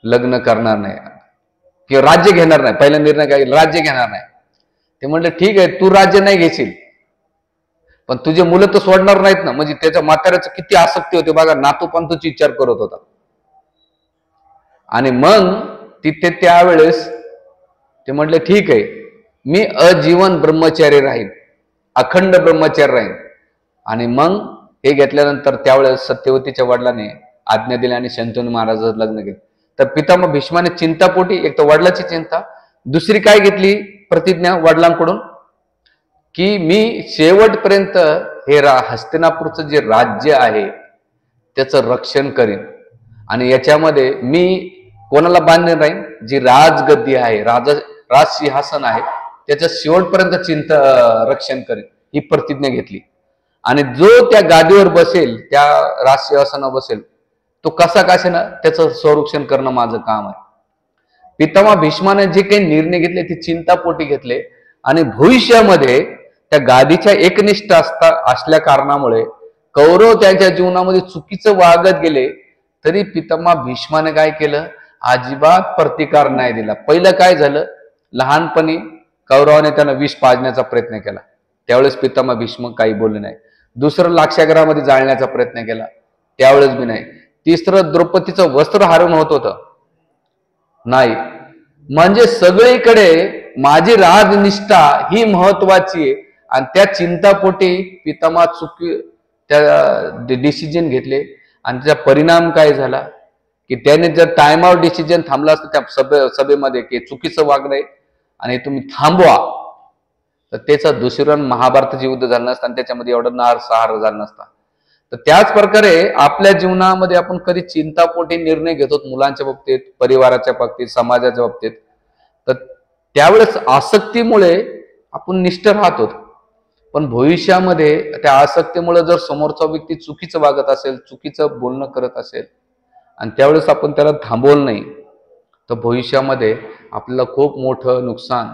लग्न करणार नाही किंवा राज्य घेणार नाही. पहिला निर्णय काय, राज्य घेणार नाही. ते म्हणले ठीक आहे, तू राज्य नाही घेशील पण तुझे मुलं तर सोडणार नाहीत ना. म्हणजे त्याच्या म्हाताऱ्याचं किती आसक्ती होती बघा, नातूपंतूची विचार करत होता. आणि मग तिथे त्यावेळेस ते म्हटले ठीक आहे, मी अजीवन ब्रह्मचारी राहीन, अखंड ब्रह्मचारी राहीन. आणि मग हे घेतल्यानंतर त्यावेळेस सत्यवतीच्या वडिलांनी आज्ञा दिली आणि शंतनू महाराजाचं लग्न केलं. तर पितामह भीष्माने चिंतापोटी, एक तर वडिलाची चिंता, दुसरी काय घेतली प्रतिज्ञा वडिलांकडून, की मी शेवटपर्यंत हे हस्तिनापूरचं जे राज्य आहे त्याचं रक्षण करीन आणि याच्यामध्ये मी कोणाला बांधून राहीन, जी राजगद्दी आहे, राजसिंहासन आहे त्याचं शेवटपर्यंत रक्षण करेन, ही प्रतिज्ञा घेतली. आणि जो त्या गादीवर बसेल, त्या राजसिंहासनावर बसेल, तो कसा ना त्याचं संरक्षण करणं माझं काम आहे. पितामह भीष्माने जे काही निर्णय घेतले ते चिंतापोटी घेतले आणि भविष्यामध्ये त्या गादीच्या एकनिष्ठ असल्या कारणामुळे कौरव त्यांच्या जीवनामध्ये चुकीचं वागत गेले तरी पितामह भीष्माने काय केलं, अजिबात प्रतिकार नाही दिला. पहिलं काय झालं, लहानपणी कौरवाने त्यांना विष पाजण्याचा प्रयत्न केला, त्यावेळेस पितामह भीष्म काही बोलले नाही. दुसरं लाक्षागृहामध्ये जाळण्याचा प्रयत्न केला, त्यावेळेस बी नाही. तिसरं द्रौपदीचं वस्त्र हरण होत होतं, नाही. म्हणजे सगळीकडे माझी राजनिष्ठा ही महत्वाची आहे आणि त्या चिंतापोटी पितामह त्या डिसिजन घेतले आणि त्याचा परिणाम काय झाला की त्याने जर टाइम आउट डिसिजन थांबला असतं त्या सभेमध्ये की चुकीचं वागणं आणि तुम्ही थांबवा, तर त्याचा दुसरं महाभारताचं युद्ध झालं नसतं आणि त्याच्यामध्ये एवढं नारसहार झालं नसता. तर त्याच प्रकारे आपल्या जीवनामध्ये आपण कधी चिंतापोटी निर्णय घेतो, मुलांच्या बाबतीत, परिवाराच्या बाबतीत, समाजाच्या बाबतीत, तर त्यावेळेस आसक्तीमुळे आपण निष्ठ राहतो. पण भविष्यामध्ये त्या आसक्तीमुळे जर समोरचा व्यक्ती चुकीचं वागत असेल, चुकीचं बोलणं करत असेल आणि त्यावेळेस आपण त्याला थांबवलं नाही, तर भविष्यामध्ये आपल्याला खूप मोठं नुकसान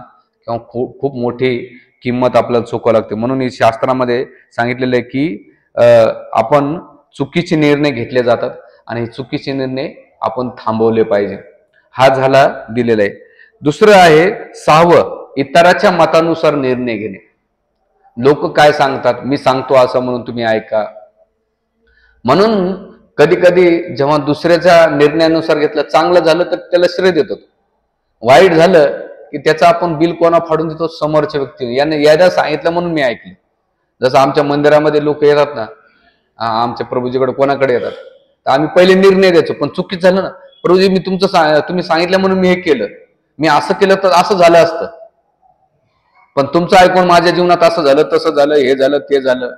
किंवा खूप मोठी किंमत आपल्याला चुकावं लागते. म्हणून शास्त्रामध्ये सांगितलेलं आहे की आपण चुकीचे निर्णय घेतले जातात आणि चुकीचे निर्णय आपण थांबवले पाहिजे. हा झाला दिलेला आहे. दुसरं आहे 6वं, इतराच्या मतानुसार निर्णय घेणे. लोक काय सांगतात, मी सांगतो असं म्हणून तुम्ही ऐका. म्हणून कधी कधी जेव्हा दुसऱ्याच्या निर्णयानुसार घेतलं, चांगलं झालं तर त्याला श्रेय देतो, वाईट झालं की त्याचा आपण बिल कोणा फाडून देतो, समोरच्या व्यक्ती. याने यादा सांगितलं म्हणून मी ऐकलं. जसं आमच्या मंदिरामध्ये लोक येतात ना, आमच्या प्रभूजीकडे कोणाकडे येतात, तर आम्ही पहिले निर्णय द्यायचो, पण चुकीच झालं ना, प्रभूजी मी तुम्ही सांगितलं म्हणून मी हे केलं, मी असं केलं तर असं झालं असतं, पण तुमचं ऐकून माझ्या जीवनात असं झालं, तसं झालं, हे झालं, ते झालं.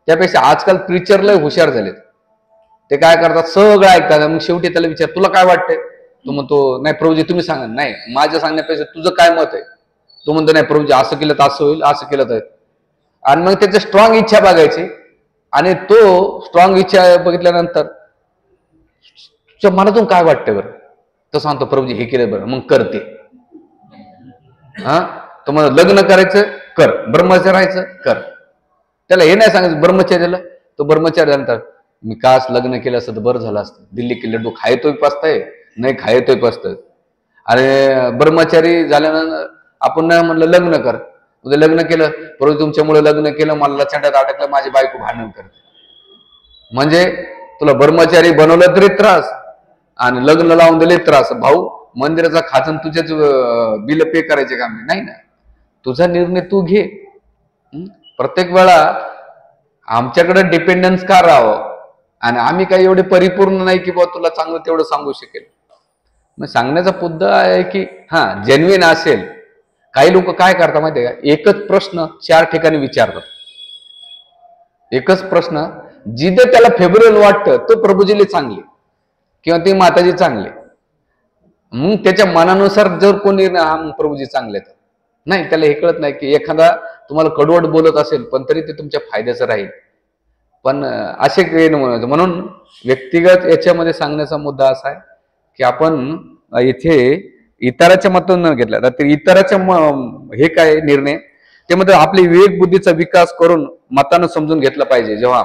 त्यापेक्षा आजकाल प्रीचर लय हुशार झालेत. ते काय करतात, सगळं ऐकतात. मग शेवटी त्याला विचार, तुला काय वाटतंय? तो म्हणतो नाही प्रभूजी तुम्ही सांगा. नाही, माझ्या सांगण्यापेक्षा तुझं काय मत आहे? तो म्हणतो नाही प्रभूजी असं केलं तर असं होईल, असं केलं तर. आणि मग त्याची स्ट्रॉंग इच्छा बघायची आणि तो स्ट्रॉंग इच्छा बघितल्यानंतर तुझ्या मनातून काय वाटतंय बरं, तो सांगतो प्रभूजी हे केलं बरं, मग करते. तो म्हणतो लग्न करायचं कर, ब्रह्मचारी राहायचं कर. त्याला हे नाही सांगायचं ब्रह्मचार्याला. तो ब्रह्मचारी झाल्यानंतर मी कास लग्न केलं असतं तर बरं झालं असतं, दिल्ली की लड्डू खायतोय पसतंय, नाही खायतोय पसतंय. अरे ब्रह्मचारी झाल्यानंतर आपण नाही म्हणलं लग्न कर, उद्या लग्न केलं, परंतु तुमच्यामुळे लग्न केलं, मला लचंडात अडकलं, माझी बायको भांडण करते. म्हणजे तुला ब्रह्मचारी बनवलं तरी त्रास आणि लग्न लावून दिले त्रास. भाऊ, मंदिराचा खाजन तुझ्याच बिल पे करायचे काम नाही ना. तुझा निर्णय तू घे. प्रत्येक वेळा आमच्याकडे डिपेंडन्स का राहावं, आणि आम्ही काही एवढे परिपूर्ण नाही की बाबा तुला चांगलं तेवढं सांगू शकेल. मग सांगण्याचा मुद्दा आहे की जेन्युइन असेल. काही लोक काय करतात माहिती आहे का, एकच प्रश्न 4 ठिकाणी विचारतात. एकच प्रश्न, जिथे त्याला फेवरेबल वाटतं तो प्रभूजीले चांगले किंवा ते माताजी चांगले, मग त्याच्या मनानुसार जर कोणी प्रभूजी चांगले तर नाही. त्याला हे कळत नाही की एखादा तुम्हाला कडवट बोलत असेल पण तरी ते तुमच्या फायद्याचं राहील. पण असे म्हणून व्यक्तिगत याच्यामध्ये सांगण्याचा मुद्दा असा आहे की आपण इथे इतराच्या मतातून न घेतला तर इतराच्या हे काय निर्णय, त्यामध्ये आपली विवेक बुद्धीचा विकास करून मतानं समजून घेतला पाहिजे. जेव्हा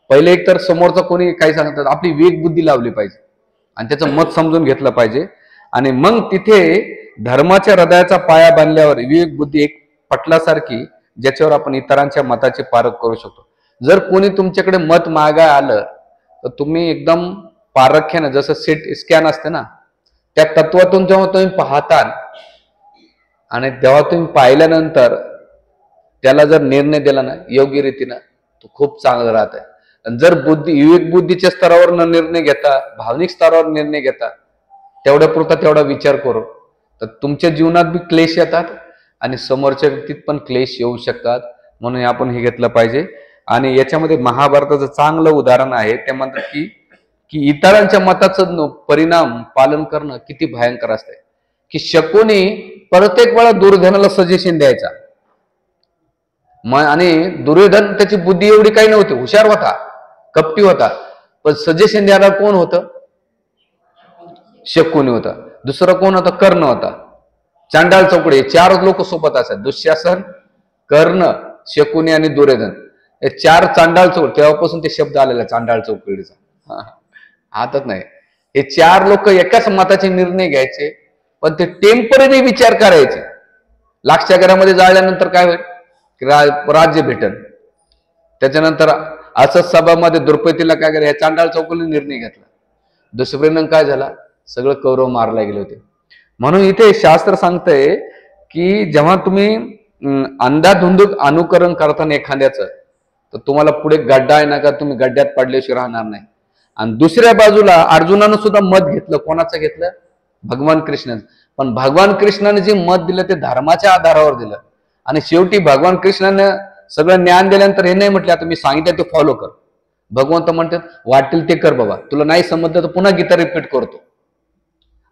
पहिले एक तर समोरचा कोणी काही सांगतात आपली विवेक बुद्धी लावली पाहिजे. आणि त्याचं मत समजून घेतलं पाहिजे. आणि मग तिथे धर्माच्या हृदयाचा पाया बांधल्यावर विवेक बुद्धी एक पटलासारखी, ज्याच्यावर आपण इतरांच्या मताची पारख करू शकतो. जर कोणी तुमच्याकडे मत मागाय आलं तर तुम्ही एकदम पारख्यानं, जसं सीट स्कॅन असते ना, त्या तत्वातून जेव्हा तुम्ही पाहता आणि तेव्हा तुम्ही पाहिल्यानंतर त्याला जर निर्णय दिला ना योग्य रीतीनं, तो खूप चांगला राहत आहे. जर विवेक बुद्धीच्या स्तरावर न निर्णय घेता, भावनिक स्तरावर निर्णय घेता, तेवढ्या पुरता तेवढा विचार करू, तर तुमच्या जीवनात बी क्लेश येतात आणि समोरच्या व्यक्तीत पण क्लेश येऊ शकतात. म्हणून आपण हे घेतलं पाहिजे. आणि याच्यामध्ये महाभारताचं चांगलं उदाहरण आहे. ते म्हणतात की इतरांच्या मताचं परिणाम पालन करणं किती भयंकर असते. की शकुनी प्रत्येक वेळा दुर्योधनाला सजेशन द्यायचा, आणि दुर्योधन त्याची बुद्धी एवढी काही नव्हती, हुशार होता, कपटी होता, पण सजेशन द्यायला कोण होतं? शकुनी होता. दुसरं कोण होता? कर्ण होता. चांडाळ चौकडे 4 लोक सोबत असतात, दुःशासन, कर्ण, शकुनी आणि दुर्योधन. हे 4 चांडाळ चौकडी, तेव्हापासून ते शब्द आलेला चांडाळ चौकडीचा. हातच नाही. हे 4 लोक एकाच मताचे निर्णय घ्यायचे, पण ते टेम्पररी विचार करायचे. लाक्षच्या घरामध्ये जाळल्यानंतर काय होईल? राज्य भेटल. त्याच्यानंतर असंच सभामध्ये द्रौपदीला काय करायचं? या चांडाळ चौकडीने निर्णय घेतला. दुष्परिणाम काय झाला? सगळं कौरव मारला गेले होते. म्हणून इथे शास्त्र सांगतंय की जेव्हा तुम्ही अंधाधुंद अनुकरण करताना एखाद्याचं, तर तुम्हाला पुढे गड्डा आहे ना का, तुम्ही गड्ड्यात पडल्याशिवाय राहणार नाही. आणि दुसऱ्या बाजूला अर्जुनानं सुद्धा मत घेतलं. कोणाचं घेतलं? भगवान कृष्णाचं. पण भगवान कृष्णाने जे मत दिलं ते धर्माच्या आधारावर दिलं. आणि शेवटी भगवान कृष्णानं सगळं ज्ञान दिल्यानंतर हे नाही म्हटलं आता मी सांगितलं ते फॉलो कर. भगवंत म्हणतात वाटेल ते कर बाबा, तुला नाही समजलं तर पुन्हा गीता रिपीट करतो.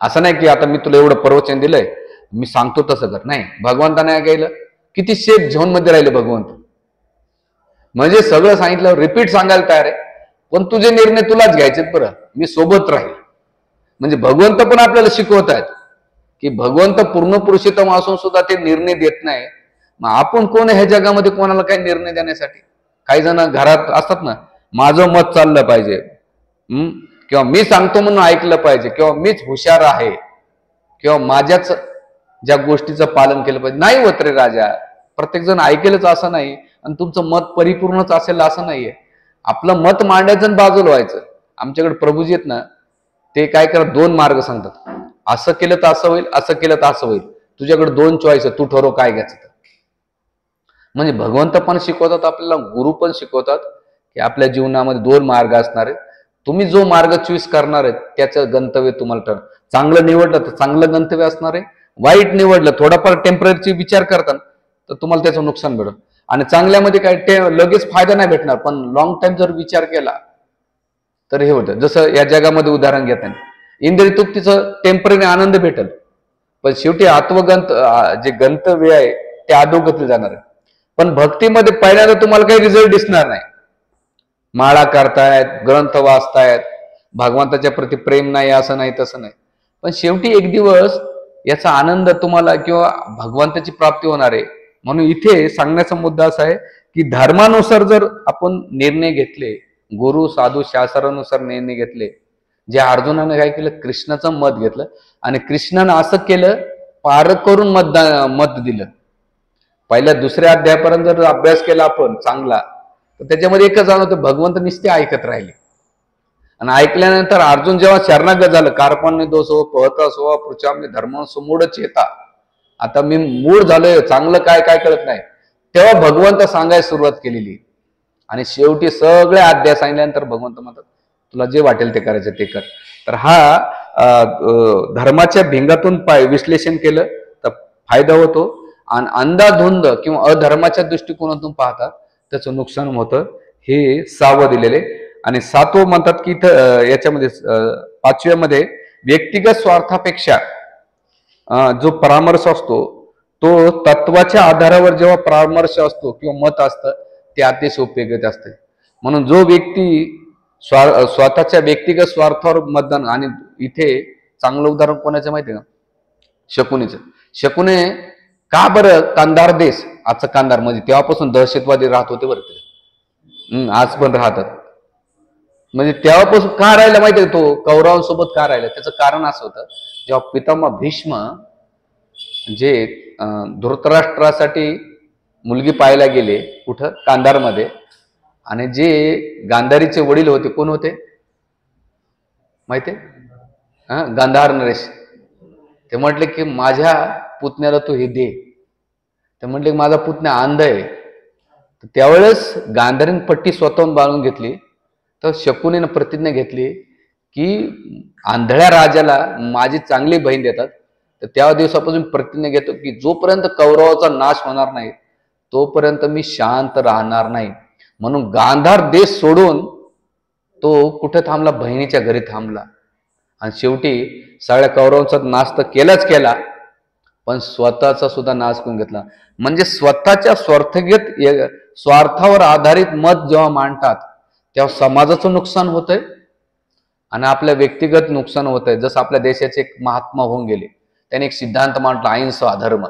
असं नाही की आता मी तुला एवढं प्रवचन दिलंय, मी सांगतो तसं कर. नाही, भगवंताने काय केलं? किती सेफ झोन मध्ये राहिले भगवंत. म्हणजे सगळं सांगितलं, रिपीट सांगायला तयार आहे, पण तुझे निर्णय तुलाच घ्यायचे बरं, मी सोबत राहील. म्हणजे भगवंत पण आपल्याला शिकवत आहेत की भगवंत पूर्ण पुरुषोत्तम असून सुद्धा ते निर्णय देत नाही. मग आपण कोण ह्या जगामध्ये कोणाला काही निर्णय देण्यासाठी? काही जण घरात असतात ना, माझं मत चाललं पाहिजे, किंवा मी सांगतो म्हणून ऐकलं पाहिजे, किंवा मीच हुशार आहे, किंवा माझ्याच ज्या गोष्टीचं पालन केलं पाहिजे. नाही होत रे राजा, प्रत्येक जण ऐकेलच असं नाही, आणि तुमचं मत परिपूर्णच असेल असं नाहीये. आपलं मत मांडायचं आणि बाजूला व्हायचं. आमच्याकडे प्रभूजी आहेत ना, ते काय करत 2 मार्ग सांगतात. असं केलं तर असं होईल, असं केलं तर असं होईल. तुझ्याकडे 2 चॉईस आहे, तू ठरव काय घ्यायचं. म्हणजे भगवंत पण शिकवतात आपल्याला, गुरु पण शिकवतात की आपल्या जीवनामध्ये 2 मार्ग असणार आहेत. तुम्ही जो मार्ग चॉईस करणार आहे त्याचं गंतव्य तुम्हाला ठरव. चांगलं निवडलं तर चांगलं गंतव्य असणार आहे, वाईट निवडलं थोडाफार टेम्पररीची विचार करतात तर तुम्हाला त्याचं नुकसान भेटल. आणि चांगल्यामध्ये काय लगेच फायदा नाही भेटणार, पण लॉंग टाइम जर विचार केला तर हे होतं. जसं या जगामध्ये उदाहरण घेताना इंद्रिय तृप्तीचं टेम्पररी आनंद भेटल, पण शेवटी आत्मगंत जे गंतव्य आहे ते अधोगती जाणार आहे. पण भक्तीमध्ये पहिल्यांदा तुम्हाला काही रिझल्ट दिसणार नाही. माळा करतायत, ग्रंथ वाचतायत, भगवंताच्या प्रती प्रेम नाही, असं नाही तसं नाही, पण शेवटी एक दिवस याचा आनंद तुम्हाला किंवा भगवंताची प्राप्ती होणार आहे. म्हणून इथे सांगण्याचा मुद्दा असा आहे की धर्मानुसार जर आपण निर्णय घेतले, गुरु साधू शास्त्रानुसार निर्णय घेतले, जे अर्जुनाने काय केलं? कृष्णाचं मत घेतलं, आणि कृष्णानं असं केलं, पारख करून मत दिलं. पहिल्या 2ऱ्या अध्यायापर्यंत जर अभ्यास केला आपण चांगला, तर त्याच्यामध्ये एकच जाणवतं, भगवंत निस्ते ऐकत राहिले. आणि ऐकल्यानंतर अर्जुन जेव्हा शरणागत झालं, कार्पण्य दोषो पहता सोवा पृचाम्य धर्म सुमूढच येता, आता मी मूळ झालोय, चांगलं काय काय कळत नाही, तेव्हा भगवंत सांगायला सुरुवात केलेली. आणि शेवटी सगळे अध्याय सांगितल्यानंतर भगवंत म्हणतात तुला जे वाटेल ते करायचं ते कर. तर हा धर्माच्या भिंगातून विश्लेषण केलं तर फायदा होतो, आणि अंधाधुंद किंवा अधर्माच्या दृष्टिकोनातून पाहतात त्याचं नुकसान होतं. हे 6वं दिलेले. आणि 7वं म्हणतात की इथं याच्यामध्ये 5व्यामध्ये व्यक्तिगत स्वार्थापेक्षा जो परामर्श असतो तो तत्वाच्या आधारावर जेव्हा परामर्श असतो किंवा मत असतं ते अतिशय उपयोगी असते. म्हणून जो व्यक्ती स्वतःच्या व्यक्तिगत स्वार्थावर मतदान, आणि इथे चांगलं उदाहरण कोणाचं माहिती आहे का? शकुनीचं. शकुने का बरं कांधार देश, आजचा कांधार म्हणजे तेव्हापासून दहशतवादी राहत होते बरं ते, आज पण राहतात. म्हणजे तेव्हापासून का राहिला माहितीये, तो कौरवांसोबत का राहिला, त्याचं कारण असं होतं, जेव्हा पितामह भीष्म जे धृतराष्ट्रासाठी मुलगी पाहायला गेले कुठं, गांधारमध्ये, आणि जे गांधारीचे वडील होते, कोण होते माहितीये? गांधार नरेश. ते म्हटले की माझ्या पुतण्याला तू हे दे. ते म्हटले की माझा पुतण्या अंध आहे. त्यावेळेस गांधारीन पट्टी स्वतःहून बांधून घेतली. तर शकुनीनं प्रतिज्ञा घेतली की आंधळ्या राजाला माझी चांगली बहीण देतात. तर त्या दिवसापासून प्रतिज्ञा घेतो की जोपर्यंत कौरवाचा नाश होणार नाही तोपर्यंत मी शांत राहणार नाही. म्हणून गांधार देश सोडून तो कुठे थांबला, बहिणीच्या घरी थांबला. आणि शेवटी सगळ्या कौरवांचा नाश तर केलाच केला, पण स्वतःचा सुद्धा नाश करून घेतला. म्हणजे स्वतःच्या स्वार्थावर आधारित मत जेव्हा मांडतात तेव्हा समाजाचं नुकसान होतंय आणि आपल्या व्यक्तिगत नुकसान होतंय. जसं आपल्या देशाचे एक महात्मा होऊन गेले, त्याने एक सिद्धांत मांडला, अहिंसा धर्म.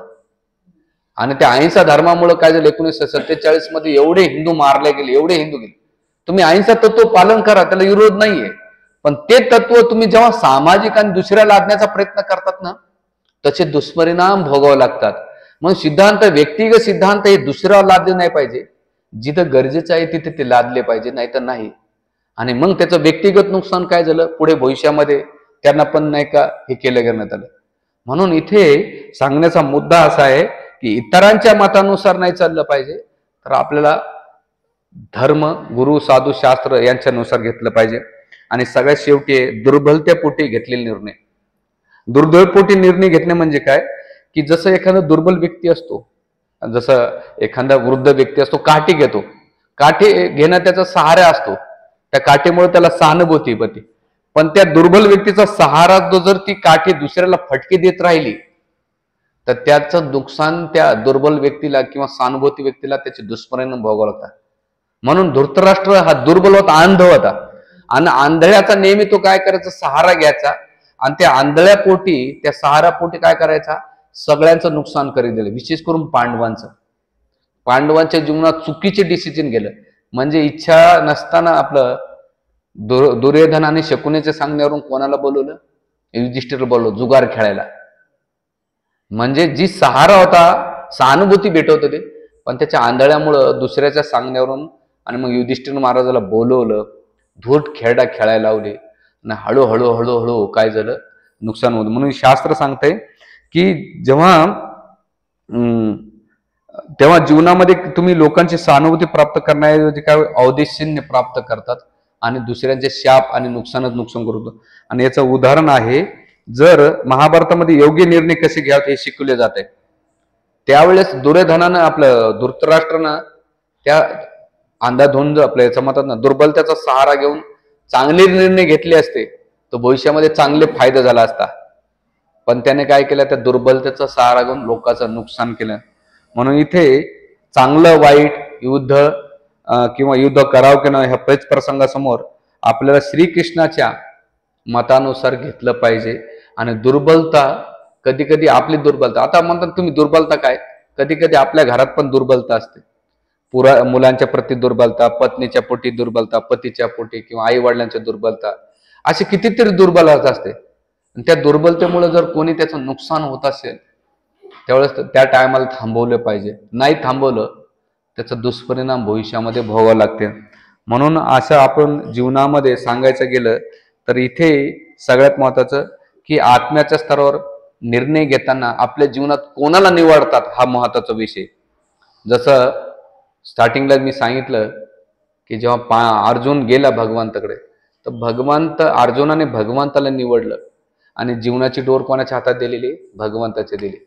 आणि त्या अहिंसा धर्मामुळे काय झालं, 1947 मध्ये एवढे हिंदू मारले गेले, एवढे हिंदू गेले. तुम्ही अहिंसा तत्व पालन करा, त्याला विरोध नाहीये, पण ते तत्व तुम्ही जेव्हा सामाजिक आणि दुसऱ्या लादण्याचा प्रयत्न करतात ना, त्याचे दुष्परिणाम भोगावे लागतात. म्हणून सिद्धांत, व्यक्तिगत सिद्धांत हे दुसऱ्यावर लादले नाही पाहिजे. जिथं गरजेचं आहे तिथे ते लादले पाहिजे, नाही तर नाही. आणि मग त्याचं व्यक्तिगत नुकसान काय झालं, पुढे भविष्यामध्ये त्यांना पण नाही का हे केलं करण्यात आलं. म्हणून इथे सांगण्याचा मुद्दा असा आहे की इतरांच्या मतानुसार नाही चाललं पाहिजे, तर आपल्याला धर्म, गुरु, साधू, शास्त्र यांच्यानुसार घेतलं पाहिजे. आणि सगळ्यात शेवटी दुर्बलतेपोटी घेतलेले निर्णय. दुर्दैवपोटी निर्णय घेतणे म्हणजे काय की जसं एखादा दुर्बल व्यक्ती असतो, जसं एखादा वृद्ध व्यक्ती असतो, काठी घेतो. काठी घेणं त्याचा सहारा असतो, त्या काठीमुळे त्याला सहानुभूती होती. पण त्या दुर्बल व्यक्तीचा सहारा जो जर ती काठी दुसऱ्याला फटके देत राहिली तर त्याचं नुकसान त्या दुर्बल व्यक्तीला किंवा सहानुभूती व्यक्तीला त्याचे दुष्परिणाम भोगावे लागतात. म्हणून धृतराष्ट्र हा दुर्बल होता, अंध होता, आणि आंधळ्याचा नेहमी तो काय करायचा, सहारा घ्यायचा. आणि त्या आंधळ्या पोटी, त्या सहारा पोटी काय करायचा, सगळ्यांचं नुकसान करीत दिलं, विशेष करून पांडवांचं. पांडवांच्या जीवनात चुकीचे डिसिजन गेलं. म्हणजे इच्छा नसताना आपलं दुर्योधन आणि शकुनीच्या सांगण्यावरून कोणाला बोलवलं, युधिष्ठिर बोलवलं जुगार खेळायला. म्हणजे जी सहारा होता, सहानुभूती भेटवत होते, पण त्याच्या आंधळ्यामुळं दुसऱ्याच्या सांगण्यावरून आणि मग युधिष्ठिर महाराजाला बोलवलं, धूट खेळडा खेळायला लावले, आणि हळूहळू हळूहळू काय झालं, नुकसान होतं. म्हणून शास्त्र सांगतंय की तेव्हा जीवनामध्ये तुम्ही लोकांची सहानुभूती प्राप्त करण्याऐवजी काय औदेशीन्य प्राप्त करतात आणि दुसऱ्यांचे शाप आणि नुकसान करतो. आणि याचं उदाहरण आहे, जर महाभारतामध्ये योग्य निर्णय कसे घ्यावेत हे शिकवले जाते. त्यावेळेस दुर्योधनानं, आपलं धृतराष्ट्रानं त्या अंधाधुंद आपल्या याचा म्हणतात ना दुर्बलतेचा सहारा घेऊन चांगले निर्णय घेतले असते तर भविष्यामध्ये चांगले फायदा झाला असता. पण त्याने काय केलं, त्या दुर्बलतेचा सहारा घेऊन लोकांचं नुकसान केलं. म्हणून इथे चांगलं वाईट, युद्ध किंवा युद्ध करावं की नाही, ह्या पेच प्रसंगासमोर आपल्याला श्रीकृष्णाच्या मतानुसार घेतलं पाहिजे. आणि दुर्बलता, कधी कधी आपली दुर्बलता, आता म्हणतात तुम्ही दुर्बलता काय, कधी कधी आपल्या घरात पण दुर्बलता असते. मुलांच्या प्रती दुर्बलता, पत्नीच्या पोटी दुर्बलता, पतीच्या पोटी किंवा आई वडिलांच्या दुर्बलता, अशी कितीतरी दुर्बलता असते. त्या दुर्बलतेमुळे जर कोणी त्याचं नुकसान होत असेल त्यावेळेस त्या टायमाला थांबवलं पाहिजे. नाही थांबवलं त्याचा दुष्परिणाम भविष्यामध्ये भोगावे लागते. म्हणून असं आपण जीवनामध्ये सांगायचं गेलं तर इथे सगळ्यात महत्वाचं की आत्म्याच्या स्तरावर निर्णय घेताना आपल्या जीवनात कोणाला निवडतात हा महत्वाचा विषय. जसं स्टार्टिंगला मी सांगितलं की जेव्हा अर्जुन गेला भगवंताकडे, तर अर्जुनाने भगवंताला निवडलं आणि जीवनाची डोर कोणाच्या हातात दिलेली, भगवंताची दिली.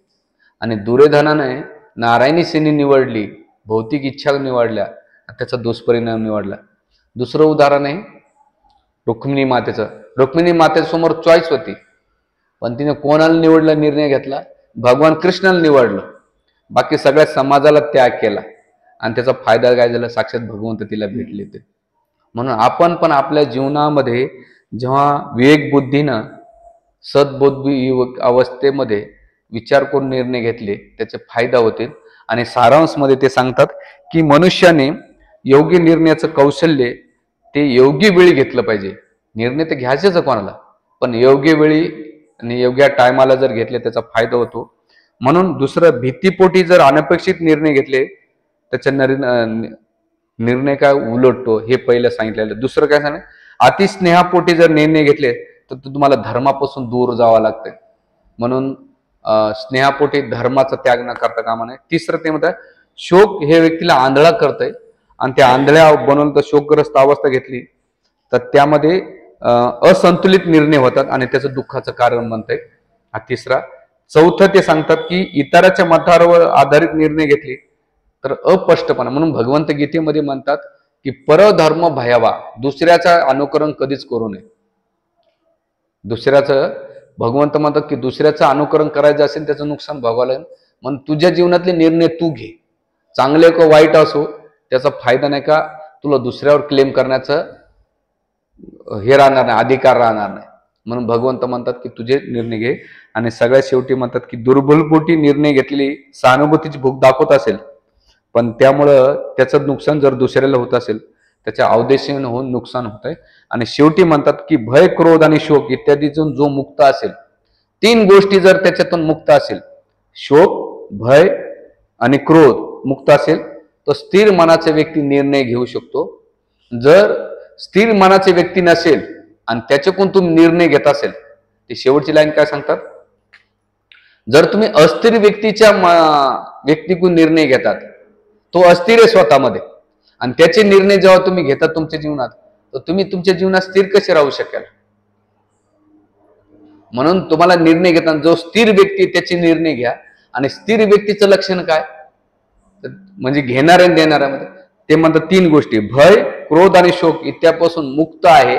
आणि दुर्योधनाने नारायणी सेनी निवडली, भौतिक इच्छा निवडल्या, त्याचा दुष्परिणाम निवडला. दुसरं उदाहरण आहे रुक्मिणी मातेचं. रुक्मिणी मातेसमोर चॉईस होती, पण तिने कोणाला निवडलं, निर्णय घेतला, भगवान कृष्णाला निवडलं. बाकी सगळ्या समाजाला त्याग केला आणि त्याचा फायदा काय झाला, साक्षात भगवंत तिला भेटले ते. म्हणून आपण पण आपल्या जीवनामध्ये जेव्हा विवेक बुद्धीनं सद्बुद्धी अवस्थेमध्ये विचार करून निर्णय घेतले त्याचे फायदा होतील. आणि सारांशमध्ये ते सांगतात की मनुष्याने योग्य निर्णयाचं कौशल्य ते योग्य वेळी घेतलं पाहिजे. निर्णय तर घ्यायचेच कोणाला, पण योग्य वेळी आणि योग्य टायमाला जर घेतले त्याचा फायदा होतो. म्हणून दुसरं, भीतीपोटी जर अनपेक्षित निर्णय घेतले त्याच्या निर्णय काय उलटतो, हे पहिलं सांगितलेलं. दुसरं काय सांग, अतिस्नेहापोटी जर निर्णय घेतले तर तुम्हाला धर्मापासून दूर जावं लागतंय. म्हणून स्नेहापोटी धर्माचा त्याग न करता कामा नये. तिसरं ते म्हणतात, शोक हे व्यक्तीला आंधळा करतंय आणि त्या आंधळ्या बनवून तर शोकग्रस्त अवस्था घेतली तर त्यामध्ये असंतुलित निर्णय होतात आणि त्याचं दुःखाचं कारण बनतंय. हा तिसरा. चौथं ते सांगतात की इतराच्या मतावर आधारित निर्णय घेतले तर अस्पष्टपणा. म्हणून भगवंत गीतेमध्ये म्हणतात की परधर्म भयावा, दुसऱ्याचं अनुकरण कधीच करू नये. दुसऱ्याचं, भगवंत म्हणतात की दुसऱ्याचं अनुकरण करायचं असेल त्याचं नुकसान भोगावं लागेल. म्हणून तुझ्या जीवनातले निर्णय तू घे, चांगले का वाईट असो, त्याचा फायदा नाही का तुला दुसऱ्यावर क्लेम करण्याचं हे राहणार नाही, अधिकार राहणार नाही. म्हणून भगवंत म्हणतात की तुझे निर्णय घे. आणि सगळ्यात शेवटी म्हणतात की दुर्बलपोटी निर्णय घेतलेली सहानुभूतीची भूक दाखवत असेल पण त्यामुळं त्याचं नुकसान जर दुसऱ्याला होत असेल त्याच्या अवदेशीन होऊन नुकसान होत आहे. आणि शेवटी म्हणतात की भय, क्रोध आणि शोक इत्यादीतून जो मुक्त असेल, तीन गोष्टी जर त्याच्यातून मुक्त असेल, शोक, भय आणि क्रोध मुक्त असेल, तर स्थिर मनाचा व्यक्ती निर्णय घेऊ शकतो. जर स्थिर मनाचे व्यक्ती नसेल आणि त्याच्याकडून तुम्ही निर्णय घेत असेल, ते शेवटची लाईन काय सांगतात, जर तुम्ही अस्थिर व्यक्तीकडून निर्णय घेतात, तो अस्थिर आहे स्वतःमध्ये आणि त्याचे निर्णय जेव्हा तुम्ही घेतात तुमच्या जीवनात, तर तुम्ही तुमच्या जीवनात स्थिर कसे राहू शकाल. म्हणून तुम्हाला निर्णय घेताना जो स्थिर व्यक्ती त्याचे निर्णय घ्या. आणि स्थिर व्यक्तीचं लक्षण काय, म्हणजे घेणाऱ्या आणि देणाऱ्यामध्ये ते म्हणतात तीन गोष्टी, भय, क्रोध आणि शोक इत्यापासून मुक्त आहे.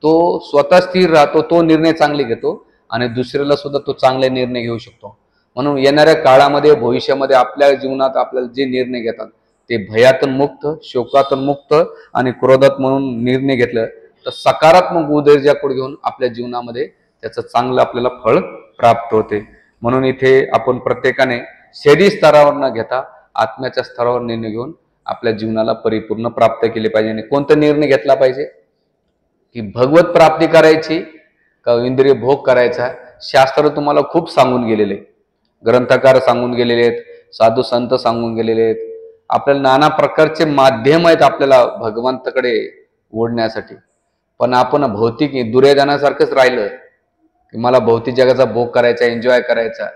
तो स्वतः स्थिर राहतो, तो निर्णय चांगले घेतो आणि दुसऱ्याला सुद्धा तो चांगले निर्णय घेऊ शकतो. म्हणून येणाऱ्या काळामध्ये, भविष्यामध्ये आपल्या जीवनात आपल्याला जे निर्णय घेतात ते भयातून मुक्त, शोकातून मुक्त आणि क्रोधात म्हणून निर्णय घेतलं तर सकारात्मक ऊर्जाकडे घेऊन आपल्या जीवनामध्ये त्याचं चांगलं आपल्याला फळ प्राप्त होते. म्हणून इथे आपण प्रत्येकाने शरीर स्तरावर न घेता आत्म्याच्या स्तरावर निर्णय घेऊन आपल्या जीवनाला परिपूर्ण प्राप्त केले पाहिजे. आणि कोणता निर्णय घेतला पाहिजे की भगवत प्राप्ती करायची का इंद्रिय भोग करायचा. शास्त्र तुम्हाला खूप सांगून गेलेले, ग्रंथकार सांगून गेलेले आहेत, साधू संत सांगून गेलेले आहेत. आपल्याला नाना प्रकारचे माध्यम आहेत आपल्याला भगवंताकडे ओढण्यासाठी. पण आपण भौतिक दुर्योधनासारखंच राहिलं की मला भौतिक जगाचा भोग करायचा, एन्जॉय करायचा,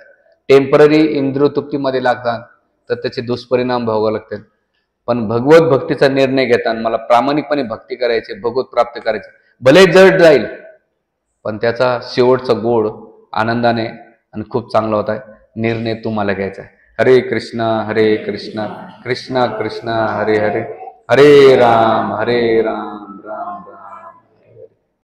टेम्पररी इंद्रियतृप्तीमध्ये लागतात तर त्याचे दुष्परिणाम भोगावे लागतात. पण भगवत भक्तीचा निर्णय घेताना मला प्रामाणिकपणे भक्ती करायची, भगवत प्राप्त करायचे, भले जड जाईल पण त्याचा शेवटचा गोड आनंदाने आणि खूप चांगला होता आहे. निर्णय तुम्हाला घ्यायचा आहे. हरे कृष्णा कृष्णा कृष्णा हरे हरे, हरे राम राम राम.